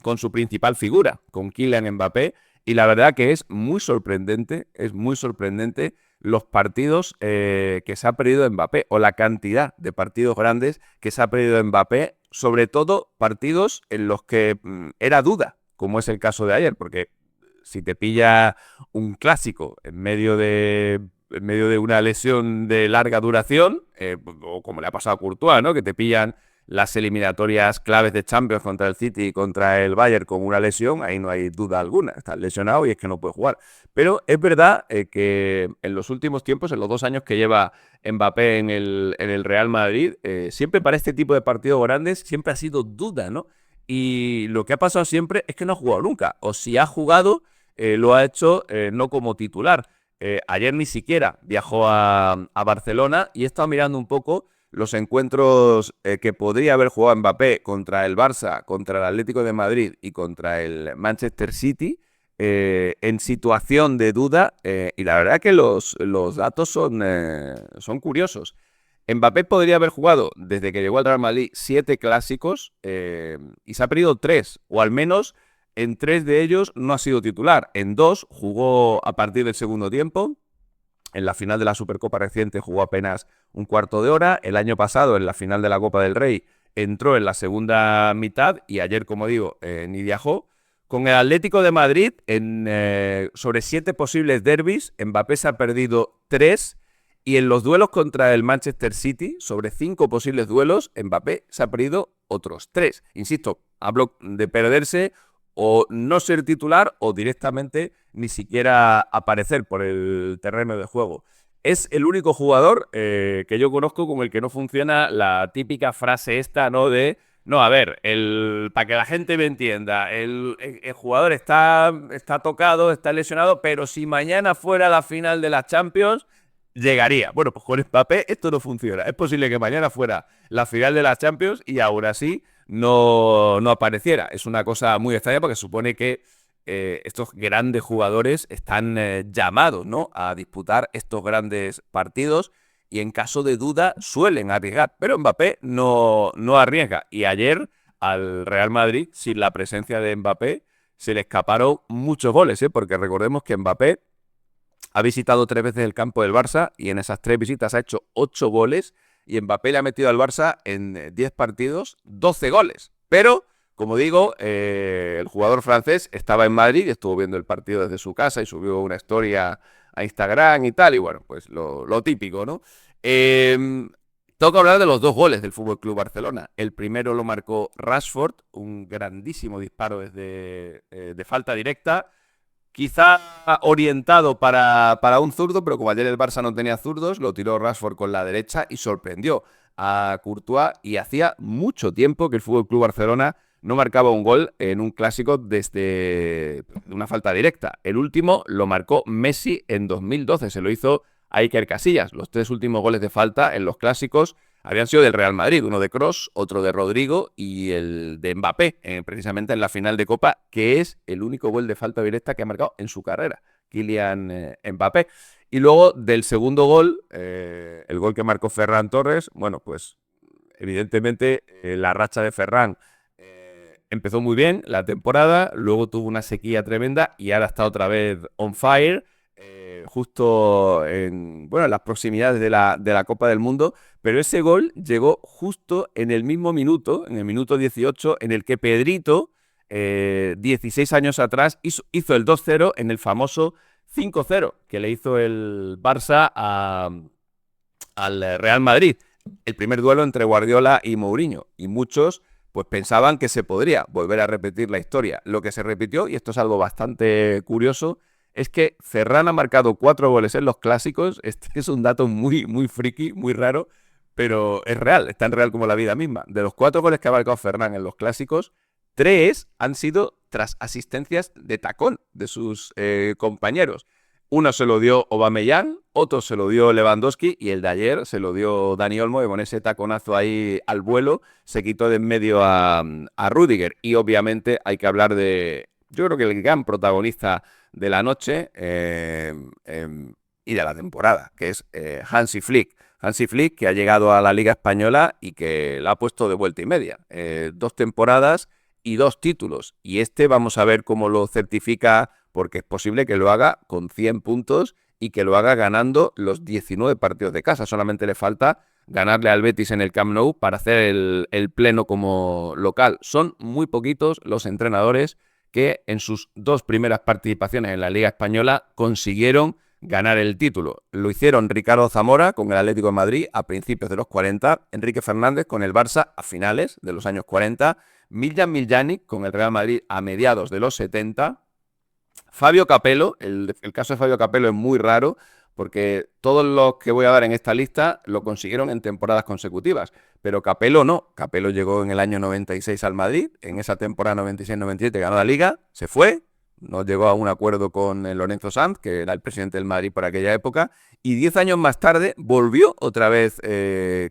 con su principal figura, con Kylian Mbappé, y la verdad que es muy sorprendente los partidos que se ha perdido Mbappé, o la cantidad de partidos grandes que se ha perdido Mbappé, sobre todo partidos en los que era duda, como es el caso de ayer, porque si te pilla un clásico en medio de una lesión de larga duración, o como le ha pasado a Courtois, ¿no? Que te pillan las eliminatorias claves de Champions contra el City y contra el Bayern con una lesión, ahí no hay duda alguna, estás lesionado y es que no puedes jugar. Pero es verdad que en los últimos tiempos, en los 2 años que lleva Mbappé en el Real Madrid, siempre para este tipo de partidos grandes siempre ha sido duda, ¿no? Y lo que ha pasado siempre es que no ha jugado nunca, o si ha jugado, lo ha hecho no como titular. Ayer ni siquiera viajó a Barcelona y he estado mirando un poco los encuentros que podría haber jugado Mbappé contra el Barça, contra el Atlético de Madrid y contra el Manchester City, en situación de duda, y la verdad que los datos son curiosos. Mbappé podría haber jugado, desde que llegó al Real Madrid, 7 clásicos y se ha perdido 3, o al menos en 3 de ellos no ha sido titular. En 2 jugó a partir del segundo tiempo. En la final de la Supercopa reciente jugó apenas un cuarto de hora. El año pasado, en la final de la Copa del Rey, entró en la segunda mitad y ayer, como digo, ni viajó. Con el Atlético de Madrid, sobre 7 posibles derbis, Mbappé se ha perdido 3. Y en los duelos contra el Manchester City, sobre 5 posibles duelos, Mbappé se ha perdido otros 3. Insisto, hablo de perderse o no ser titular o directamente ni siquiera aparecer por el terreno de juego. Es el único jugador que yo conozco con el que no funciona la típica frase esta, ¿no? De, no, a ver, para que la gente me entienda, el jugador está tocado, está lesionado, pero si mañana fuera la final de la Champions, llegaría. Bueno, pues con Mbappé esto no funciona. Es posible que mañana fuera la final de la Champions y aún así no apareciera. Es una cosa muy extraña porque supone que estos grandes jugadores están llamados, ¿no?, a disputar estos grandes partidos y en caso de duda suelen arriesgar. Pero Mbappé no arriesga. Y ayer al Real Madrid, sin la presencia de Mbappé, se le escaparon muchos goles, porque recordemos que Mbappé ha visitado 3 veces el campo del Barça y en esas 3 visitas ha hecho 8 goles y Mbappé le ha metido al Barça en 10 partidos 12 goles. Pero, como digo, el jugador francés estaba en Madrid, estuvo viendo el partido desde su casa y subió una historia a Instagram y tal, y bueno, pues lo típico, ¿no? Tengo que hablar de los 2 goles del FC Barcelona. El primero lo marcó Rashford, un grandísimo disparo desde de falta directa, quizá orientado para un zurdo, pero como ayer el Barça no tenía zurdos, lo tiró Rashford con la derecha y sorprendió a Courtois. Y hacía mucho tiempo que el FC Barcelona no marcaba un gol en un clásico desde una falta directa. El último lo marcó Messi en 2012, se lo hizo a Iker Casillas. Los 3 últimos goles de falta en los clásicos habían sido del Real Madrid, uno de Kroos, otro de Rodrigo y el de Mbappé, precisamente en la final de Copa, que es el único gol de falta directa que ha marcado en su carrera, Kylian Mbappé. Y luego del segundo gol, el gol que marcó Ferran Torres, bueno, pues evidentemente la racha de Ferran empezó muy bien la temporada, luego tuvo una sequía tremenda y ahora está otra vez on fire, justo en las proximidades de la Copa del Mundo, pero ese gol llegó justo en el mismo minuto, en el minuto 18, en el que Pedrito, 16 años atrás, hizo el 2-0 en el famoso 5-0 que le hizo el Barça al Real Madrid. El primer duelo entre Guardiola y Mourinho, y muchos pues pensaban que se podría volver a repetir la historia. Lo que se repitió, y esto es algo bastante curioso, es que Ferran ha marcado 4 goles en los clásicos. Este es un dato muy, muy friki, muy raro, pero es real, es tan real como la vida misma. De los 4 goles que ha marcado Ferran en los clásicos, 3 han sido tras asistencias de tacón de sus compañeros. Uno se lo dio Aubameyang, otro se lo dio Lewandowski y el de ayer se lo dio Dani Olmo, y con ese taconazo ahí al vuelo se quitó de en medio a Rüdiger. Y obviamente hay que hablar de, yo creo que el gran protagonista de la noche y de la temporada, que es Hansi Flick. Hansi Flick, que ha llegado a la Liga Española y que la ha puesto de vuelta y media. 2 temporadas y 2 títulos. Y vamos a ver cómo lo certifica, porque es posible que lo haga con 100 puntos y que lo haga ganando los 19 partidos de casa. Solamente le falta ganarle al Betis en el Camp Nou para hacer el pleno como local. Son muy poquitos los entrenadores que en sus 2 primeras participaciones en la Liga Española consiguieron ganar el título. Lo hicieron Ricardo Zamora con el Atlético de Madrid a principios de los 40, Enrique Fernández con el Barça a finales de los años 40, Miljan Miljanic con el Real Madrid a mediados de los 70, Fabio Capello. El caso de Fabio Capello es muy raro porque todos los que voy a dar en esta lista lo consiguieron en temporadas consecutivas, pero Capello no. Capello llegó en el año 96 al Madrid, en esa temporada 96-97 ganó la Liga, se fue, no llegó a un acuerdo con Lorenzo Sanz, que era el presidente del Madrid por aquella época, y 10 años más tarde volvió otra vez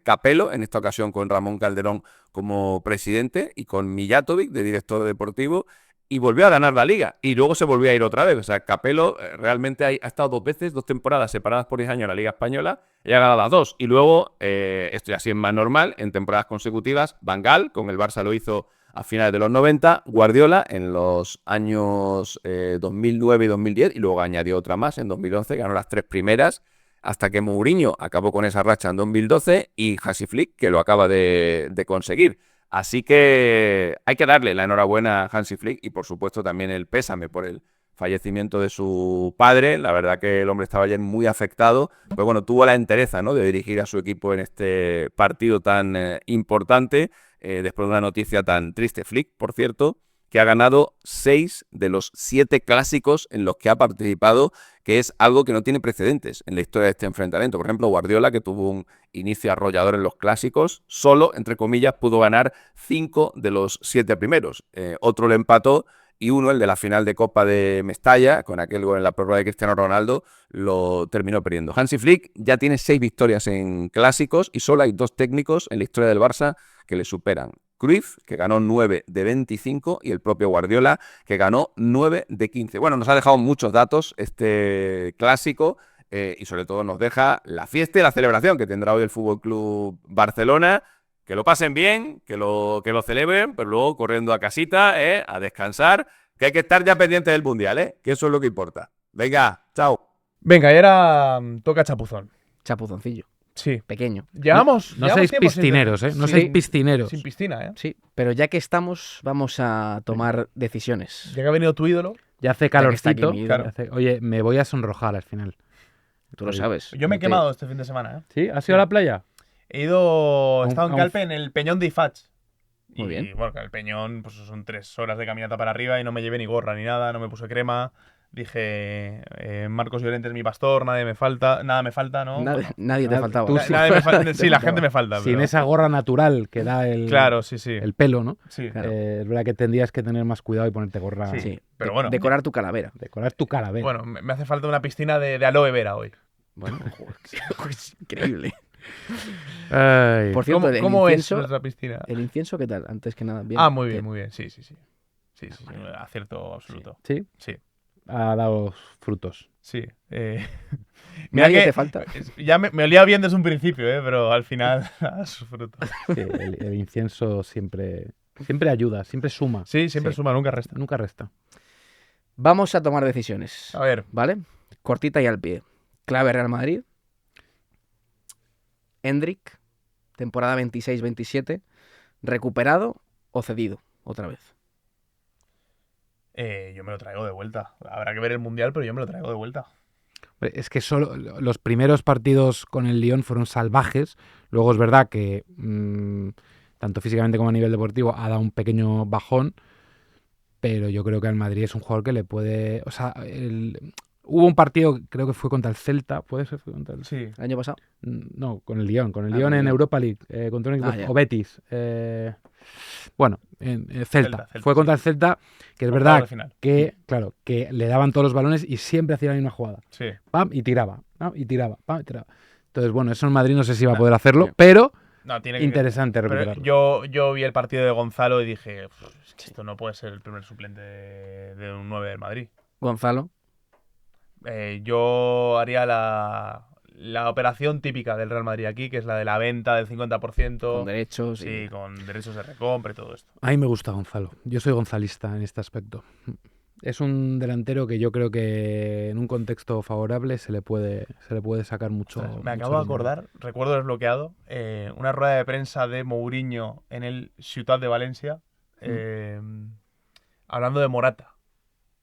Capello, en esta ocasión con Ramón Calderón como presidente y con Mijatovic de director deportivo, y volvió a ganar la Liga, y luego se volvió a ir otra vez. O sea, Capello realmente ha estado 2 veces, 2 temporadas separadas por 10 años en la Liga Española, y ha ganado las 2. Y luego, esto ya sí es más normal, en temporadas consecutivas, Van Gaal, con el Barça lo hizo a finales de los 90, Guardiola en los años 2009 y 2010, y luego añadió otra más en 2011, ganó las 3 primeras, hasta que Mourinho acabó con esa racha en 2012, y Hansi Flick, que lo acaba de conseguir. Así que hay que darle la enhorabuena a Hansi Flick y, por supuesto, también el pésame por el fallecimiento de su padre. La verdad que el hombre estaba ayer muy afectado, pero bueno, tuvo la entereza, ¿no?, de dirigir a su equipo en este partido tan importante, después de una noticia tan triste. Flick, por cierto, que ha ganado 6 de los 7 clásicos en los que ha participado, que es algo que no tiene precedentes en la historia de este enfrentamiento. Por ejemplo, Guardiola, que tuvo un inicio arrollador en los clásicos, solo, entre comillas, pudo ganar 5 de los 7 primeros. Otro le empató, y uno, el de la final de Copa de Mestalla, con aquel gol en la prórroga de Cristiano Ronaldo, lo terminó perdiendo. Hansi Flick ya tiene 6 victorias en clásicos, y solo hay 2 técnicos en la historia del Barça que le superan. Cruyff, que ganó 9 de 25, y el propio Guardiola, que ganó 9 de 15. Bueno, nos ha dejado muchos datos este clásico, y sobre todo nos deja la fiesta y la celebración que tendrá hoy el Fútbol Club Barcelona. Que lo pasen bien, que lo celebren, pero luego corriendo a casita, a descansar, que hay que estar ya pendiente del Mundial, que eso es lo que importa. Venga, chao. Venga, y ahora toca chapuzón. Chapuzoncillo. Sí. Pequeño. No seáis piscineros, No seáis piscineros. Sin piscina, Sí, pero ya que estamos, vamos a tomar decisiones. Ya que ha venido tu ídolo. Ya hace Ya que está aquí calorcito. mi ídolo. Oye, me voy a sonrojar al final. Tú lo sabes. Yo me he quemado este fin de semana, ¿Sí? ¿Has ido a la playa? He estado en un- Calpe en el Peñón de Ifach. Muy bien. Y bueno, que el Peñón pues son 3 horas de caminata para arriba y no me llevé ni gorra ni nada, no me puse crema. Dije, Marcos Llorente es mi pastor, nada me falta, ¿no? Nadie te faltaba. tú sí. Sí, la gente me falta. Sin pero- esa gorra natural que da Claro, sí. el pelo, ¿no? Sí. Claro. Es verdad que tendrías que tener más cuidado y ponerte gorra. Sí. Sí, Pero bueno. Decorar tu calavera. Decorar tu calavera. Bueno, me hace falta una piscina de aloe vera hoy. Bueno, es increíble. Ay. Por cierto, ¿Cómo es incienso, nuestra piscina? el incienso, ¿qué tal? Antes que nada, bien. Muy bien, muy bien. Sí. Sí, acierto absoluto. ¿Sí? Sí. Ha dado frutos. Sí. Mira Nadie que te falta. ya me olía bien desde un principio, pero al final a su fruto. Sí, el incienso siempre ayuda, siempre suma. Sí, siempre Sí. suma, nunca resta. Nunca resta. Vamos a tomar decisiones. A ver, ¿Vale? Cortita y al pie. Clave Real Madrid. Hendrik, temporada 26-27. ¿Recuperado o cedido otra vez? yo me lo traigo de vuelta. Habrá que ver el Mundial, pero yo me lo traigo de vuelta. Hombre, es que solo los primeros partidos con el Lyon fueron salvajes. Luego es verdad que tanto físicamente como a nivel deportivo ha dado un pequeño bajón. Pero yo creo que al Madrid es un jugador que le puede... O sea, Hubo un partido, creo que fue contra el Celta, ¿puede ser? ¿Fue contra el... Sí. ¿El año pasado? No, con el Lyon con en el Europa League, contra un equipo, ya. o Betis. Bueno, en Celta. Celta, Fue contra el Celta, que es verdad de final. que, claro, que le daban todos los balones y siempre hacía la misma jugada. Sí. Pam, y tiraba, pam, y tiraba, pam, y tiraba. Entonces, bueno, eso en Madrid no sé si va a No, poder hacerlo, sí. pero No, tiene que... interesante Pero recuperarlo. yo vi el partido de Gonzalo y dije, es que esto no puede ser el primer suplente de un 9 del Madrid. Gonzalo. Yo haría la operación típica del Real Madrid aquí, que es la de la venta del 50%. Con derechos. Sí, con derechos de recompra y todo esto. A mí me gusta Gonzalo. Yo soy gonzalista en este aspecto. Es un delantero que yo creo que en un contexto favorable se le puede sacar mucho. Ostras, me mucho acabo de rendimiento. acordar, recuerdo desbloqueado, una rueda de prensa de Mourinho en el Ciutat de Valencia, hablando de Morata.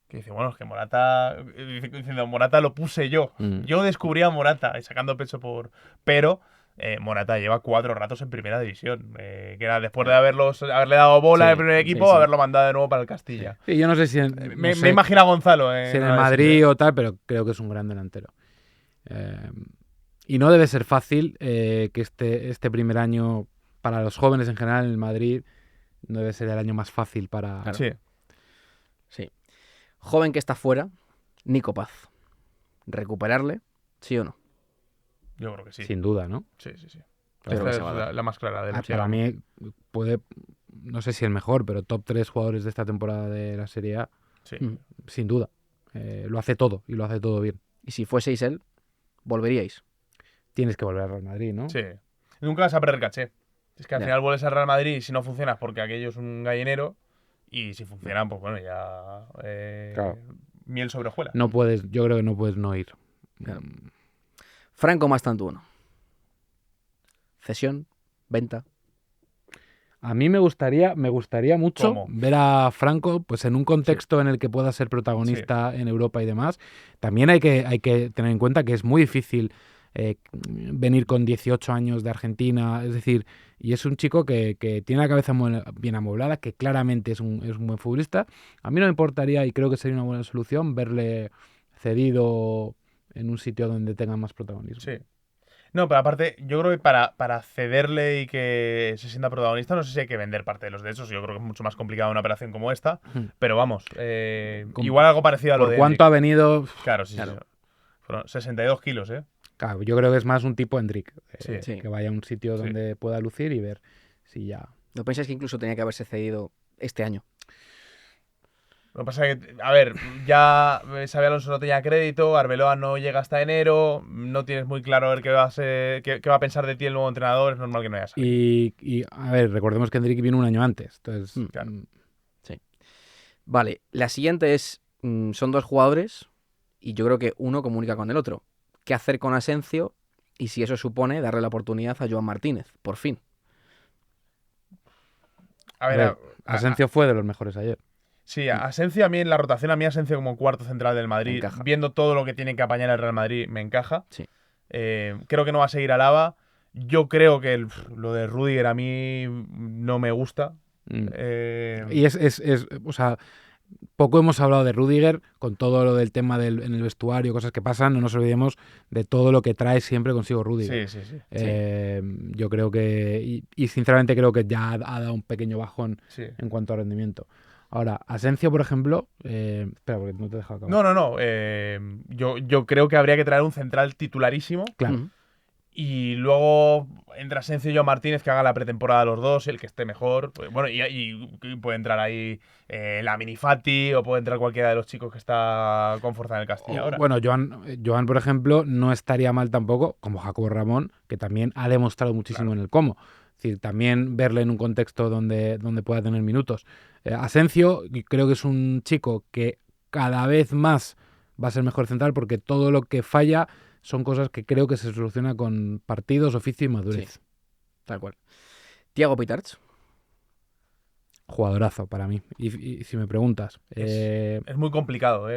Que dice, bueno, es que Morata, diciendo, Morata lo puse yo. Yo descubrí a Morata, y sacando pecho por... Pero Morata lleva 4 ratos en primera división. Que era después de haberle dado bola Sí, al primer equipo, sí, sí. haberlo mandado de nuevo para el Castilla. Sí, yo no sé si Me imagino a Gonzalo. si en el Madrid o tal, pero creo que es un gran delantero. Y no debe ser fácil que este primer año, para los jóvenes en general en el Madrid, no debe ser el año más fácil para... Claro. Sí. Sí. Joven que está fuera, Nico Paz. ¿Recuperarle? ¿Sí o no? Yo creo que sí. Sin duda, ¿no? Sí, sí, sí. Creo Esta que es se va a dar. la más clara de los que Para llevamos. mí puede, no sé si el mejor, pero top 3 jugadores de esta temporada de la Serie A, Sí. sin duda. Lo hace todo y lo hace todo bien. Y si fueseis él, ¿volveríais? Tienes que volver al Real Madrid, ¿no? Sí. Nunca vas a perder caché. Es que al Ya. final vuelves al Real Madrid y si no funciona es porque aquello es un gallinero. Y si funcionan, pues bueno, ya. Claro. Miel sobre hojuelas. No puedes, yo creo que no puedes no ir. Claro. Franco Mastantuono. Cesión, venta. A mí me gustaría mucho ¿Cómo? ver a Franco pues en un contexto en el que pueda ser protagonista en Europa y demás. También hay que tener en cuenta que es muy difícil venir con 18 años de Argentina, es decir, y es un chico que tiene la cabeza bien amoblada, que claramente es un buen futbolista. A mí no me importaría, y creo que sería una buena solución, verle cedido en un sitio donde tenga más protagonismo. Sí. No, pero aparte, yo creo que para cederle y que se sienta protagonista, no sé si hay que vender parte de los derechos. Yo creo que es mucho más complicado una operación como esta. Pero vamos, igual algo parecido a lo ¿Por de cuánto ha Endrick. venido? Claro, sí, Claro. sí. Fueron 62 kilos, ¿eh? Claro, yo creo que es más un tipo Endrick. Sí. Que vaya a un sitio Sí. donde pueda lucir y ver si ya... ¿No pensáis que incluso tenía que haberse cedido este año? Lo que pasa es que, a ver, ya Xabi Alonso no tenía crédito, Arbeloa no llega hasta enero, no tienes muy claro a ver qué va a pensar de ti el nuevo entrenador, es normal que no haya salido. Y, a ver, recordemos que Endrick vino un año antes. Entonces, Claro. Vale, la siguiente es, son 2 jugadores y yo creo que uno comunica con el otro. ¿Qué hacer con Asensio? Y si eso supone darle la oportunidad a Joan Martínez, por fin. A ver, Asensio fue de los mejores ayer. sí, Asensio a mí en la rotación, a mí Asensio como cuarto central del Madrid, Encaja. viendo todo lo que tiene que apañar el Real Madrid, me encaja. Sí. Creo que no va a seguir Alaba. Yo creo que lo de Rudiger a mí no me gusta. Y o sea, poco hemos hablado de Rudiger con todo lo del tema en el vestuario, cosas que pasan. No nos olvidemos de todo lo que trae siempre consigo Rudiger. Sí, sí, sí. Yo creo que, y sinceramente creo que ya ha dado un pequeño bajón Sí. en cuanto a rendimiento. Ahora, Asensio, por ejemplo, espera, porque no te he dejado acabar. No. Yo creo que habría que traer un central titularísimo. Claro. Ujú. Y luego entre Asensio y Joao Martínez que haga la pretemporada los dos, el que esté mejor. Pues, bueno, y puede entrar ahí la Minifati o puede entrar cualquiera de los chicos que está con fuerza en el Castilla ahora. Bueno, Joan, por ejemplo, no estaría mal tampoco, como Jacobo Ramón, que también ha demostrado muchísimo Claro. en el Como. Es decir, también verle en un contexto donde pueda tener minutos. Asensio, creo que es un chico que cada vez más va a ser mejor central porque todo lo que falla son cosas que creo que se soluciona con partidos, oficio y madurez. Sí. Tal cual. Thiago Pitarch. Jugadorazo para mí. Y si me preguntas, Es muy complicado, ¿eh?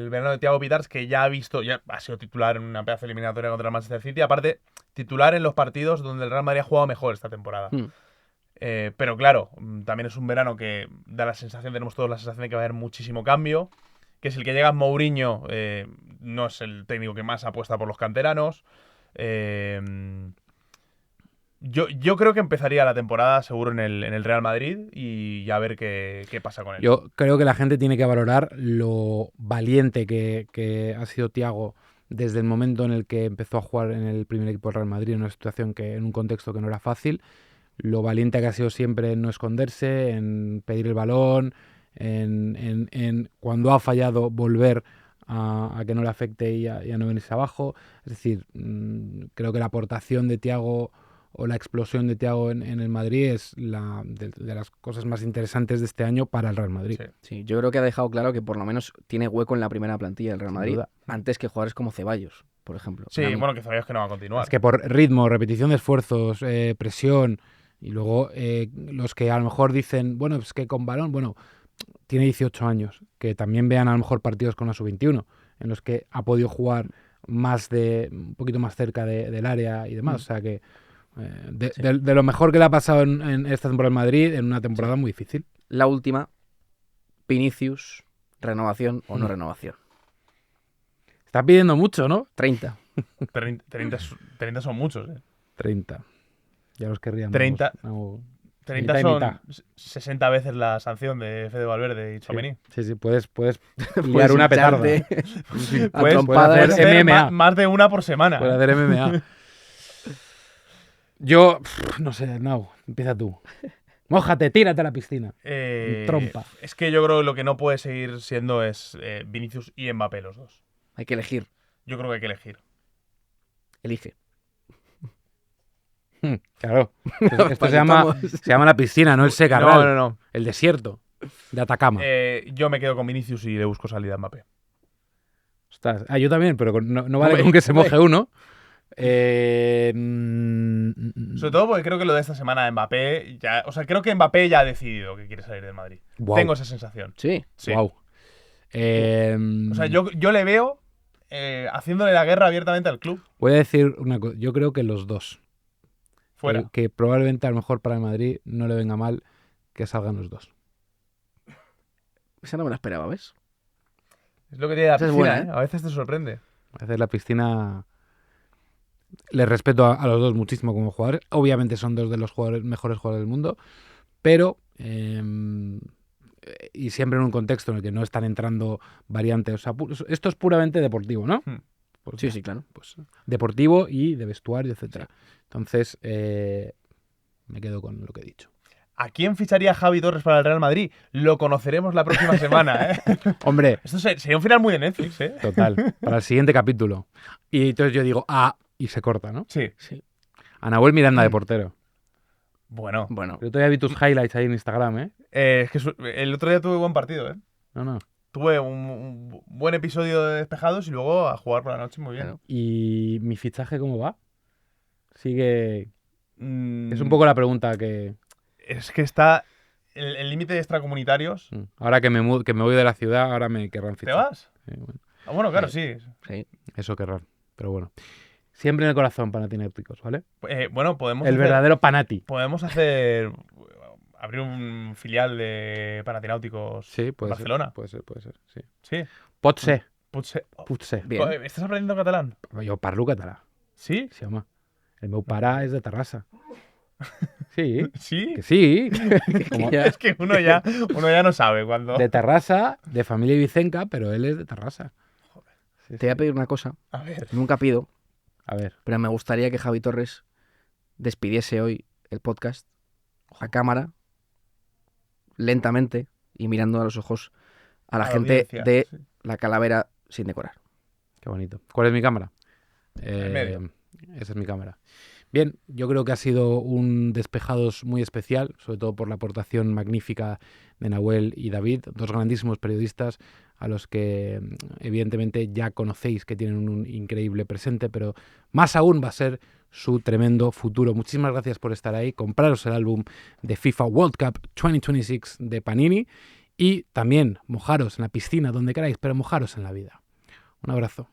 El verano de Thiago Pitars, que ya ha sido titular en una pedazo eliminatoria contra el Manchester City. Aparte, titular en los partidos donde el Real Madrid ha jugado mejor esta temporada. Pero claro, también es un verano que da la sensación, tenemos todos la sensación de que va a haber muchísimo cambio. Que si el que llega es Mourinho, no es el técnico que más apuesta por los canteranos. Yo creo que empezaría la temporada seguro en el Real Madrid y ya ver qué pasa con él. Yo creo que la gente tiene que valorar lo valiente que ha sido Thiago desde el momento en el que empezó a jugar en el primer equipo del Real Madrid, en una situación en un contexto que no era fácil. Lo valiente que ha sido siempre en no esconderse, en pedir el balón, en cuando ha fallado volver a que no le afecte y a no venirse abajo. Es decir, creo que la aportación de Thiago o la explosión de Thiago en el Madrid es de las cosas más interesantes de este año para el Real Madrid. Sí, yo creo que ha dejado claro que por lo menos tiene hueco en la primera plantilla del Real Sin Madrid, duda. antes que jugadores como Ceballos, por ejemplo. Sí, Para mí. bueno, que sabías que no va a continuar. Es que por ritmo, repetición de esfuerzos, presión, y luego los que a lo mejor dicen, bueno, es que con balón, bueno, tiene 18 años, que también vean a lo mejor partidos con la sub-21, en los que ha podido jugar un poquito más cerca del área y demás. O sea que de lo mejor que le ha pasado en esta temporada en Madrid, en una temporada muy difícil. La última, Vinicius, renovación o no renovación. Está pidiendo mucho, ¿no? 30. 30 son muchos, 30. Ya los querríamos. 30. No, 30 mitad y son mitad. 60 veces la sanción de Fede Valverde y Tchouaméni. Sí, puedes liar una petarda. A Puedes trompadas. hacer MMA. más de una por semana. Puedes hacer MMA. Yo, no sé, no, empieza tú. Mójate, tírate a la piscina. Trompa. Es que yo creo que lo que no puede seguir siendo es Vinicius y Mbappé los dos. Hay que elegir. Yo creo que hay que elegir. Elige. Claro. Esto se llama la piscina, no el secarral. No. El desierto de Atacama. Yo me quedo con Vinicius y le busco salida a Mbappé. Ostras. Yo también, pero no vale Hombre, con que se moje uno. Sobre todo porque creo que lo de esta semana de Mbappé ya, o sea, creo que Mbappé ya ha decidido que quiere salir del Madrid. Guau. Tengo esa sensación. Sí. Sí. Wow. O sea, yo le veo haciéndole la guerra abiertamente al club. Voy a decir una cosa. Yo creo que los dos. Fuera. Que probablemente a lo mejor para el Madrid no le venga mal que salgan los dos. Esa no me la esperaba, ¿ves? Es lo que tiene la Esa es piscina, buena, A veces te sorprende. A veces la piscina... Les respeto a los dos muchísimo como jugadores. Obviamente son dos de los mejores jugadores del mundo. Pero... y siempre en un contexto en el que no están entrando variantes. O sea, esto es puramente deportivo, ¿no? Pues Sí, ya, sí, claro. pues deportivo y de vestuario, etcétera. Entonces, me quedo con lo que he dicho. ¿A quién ficharía Javi Torres para el Real Madrid? Lo conoceremos la próxima semana, Hombre, Esto sería un final muy de Netflix, total, para el siguiente capítulo. Y entonces yo digo, y se corta, ¿no? Sí. A Nahuel Miranda de portero. Bueno. Bueno, Yo todavía vi tus highlights ahí en Instagram, ¿eh? Es que el otro día tuve buen partido, No. Tuve un buen episodio de Despejados y luego a jugar por la noche muy bien. Claro. ¿Y mi fichaje cómo va? Sigue... Mm, Es un poco la pregunta que... Es que está el límite de extracomunitarios. Ahora que me voy de la ciudad, ahora me querrán ¿Te fichar. vas? Sí, bueno, Ah, bueno, claro, sí. sí. eso querrán. Pero bueno. Siempre en el corazón, Panathinaikos, ¿vale? Bueno, podemos El verdadero Panati. Podemos abrir un filial de Panathinaikos Sí, en puede Barcelona. ser, puede ser, sí. Sí. Potser. Potser. Bien. ¿Estás aprendiendo catalán? Jo parlo català. ¿Sí? Sí, home. El meu pare és de Terrassa. Sí, ¿Sí? que sí. Como Ya. Es que uno ya no sabe cuándo. de Terrassa, de familia ibicenca, pero él es de Terrassa. Sí, Te voy a pedir una cosa. A ver. Nunca pido, A ver. pero me gustaría que Javi Torres despidiese hoy el podcast a cámara, lentamente y mirando a los ojos a la gente audiencia, de sí. la calavera sin decorar. Qué bonito. ¿Cuál es mi cámara? En medio. Esa es mi cámara. Bien, yo creo que ha sido un Despejados muy especial, sobre todo por la aportación magnífica de Nahuel y David, dos grandísimos periodistas a los que evidentemente ya conocéis que tienen un increíble presente, pero más aún va a ser su tremendo futuro. Muchísimas gracias por estar ahí. Compraros el álbum de FIFA World Cup 2026 de Panini y también mojaros en la piscina, donde queráis, pero mojaros en la vida. Un abrazo.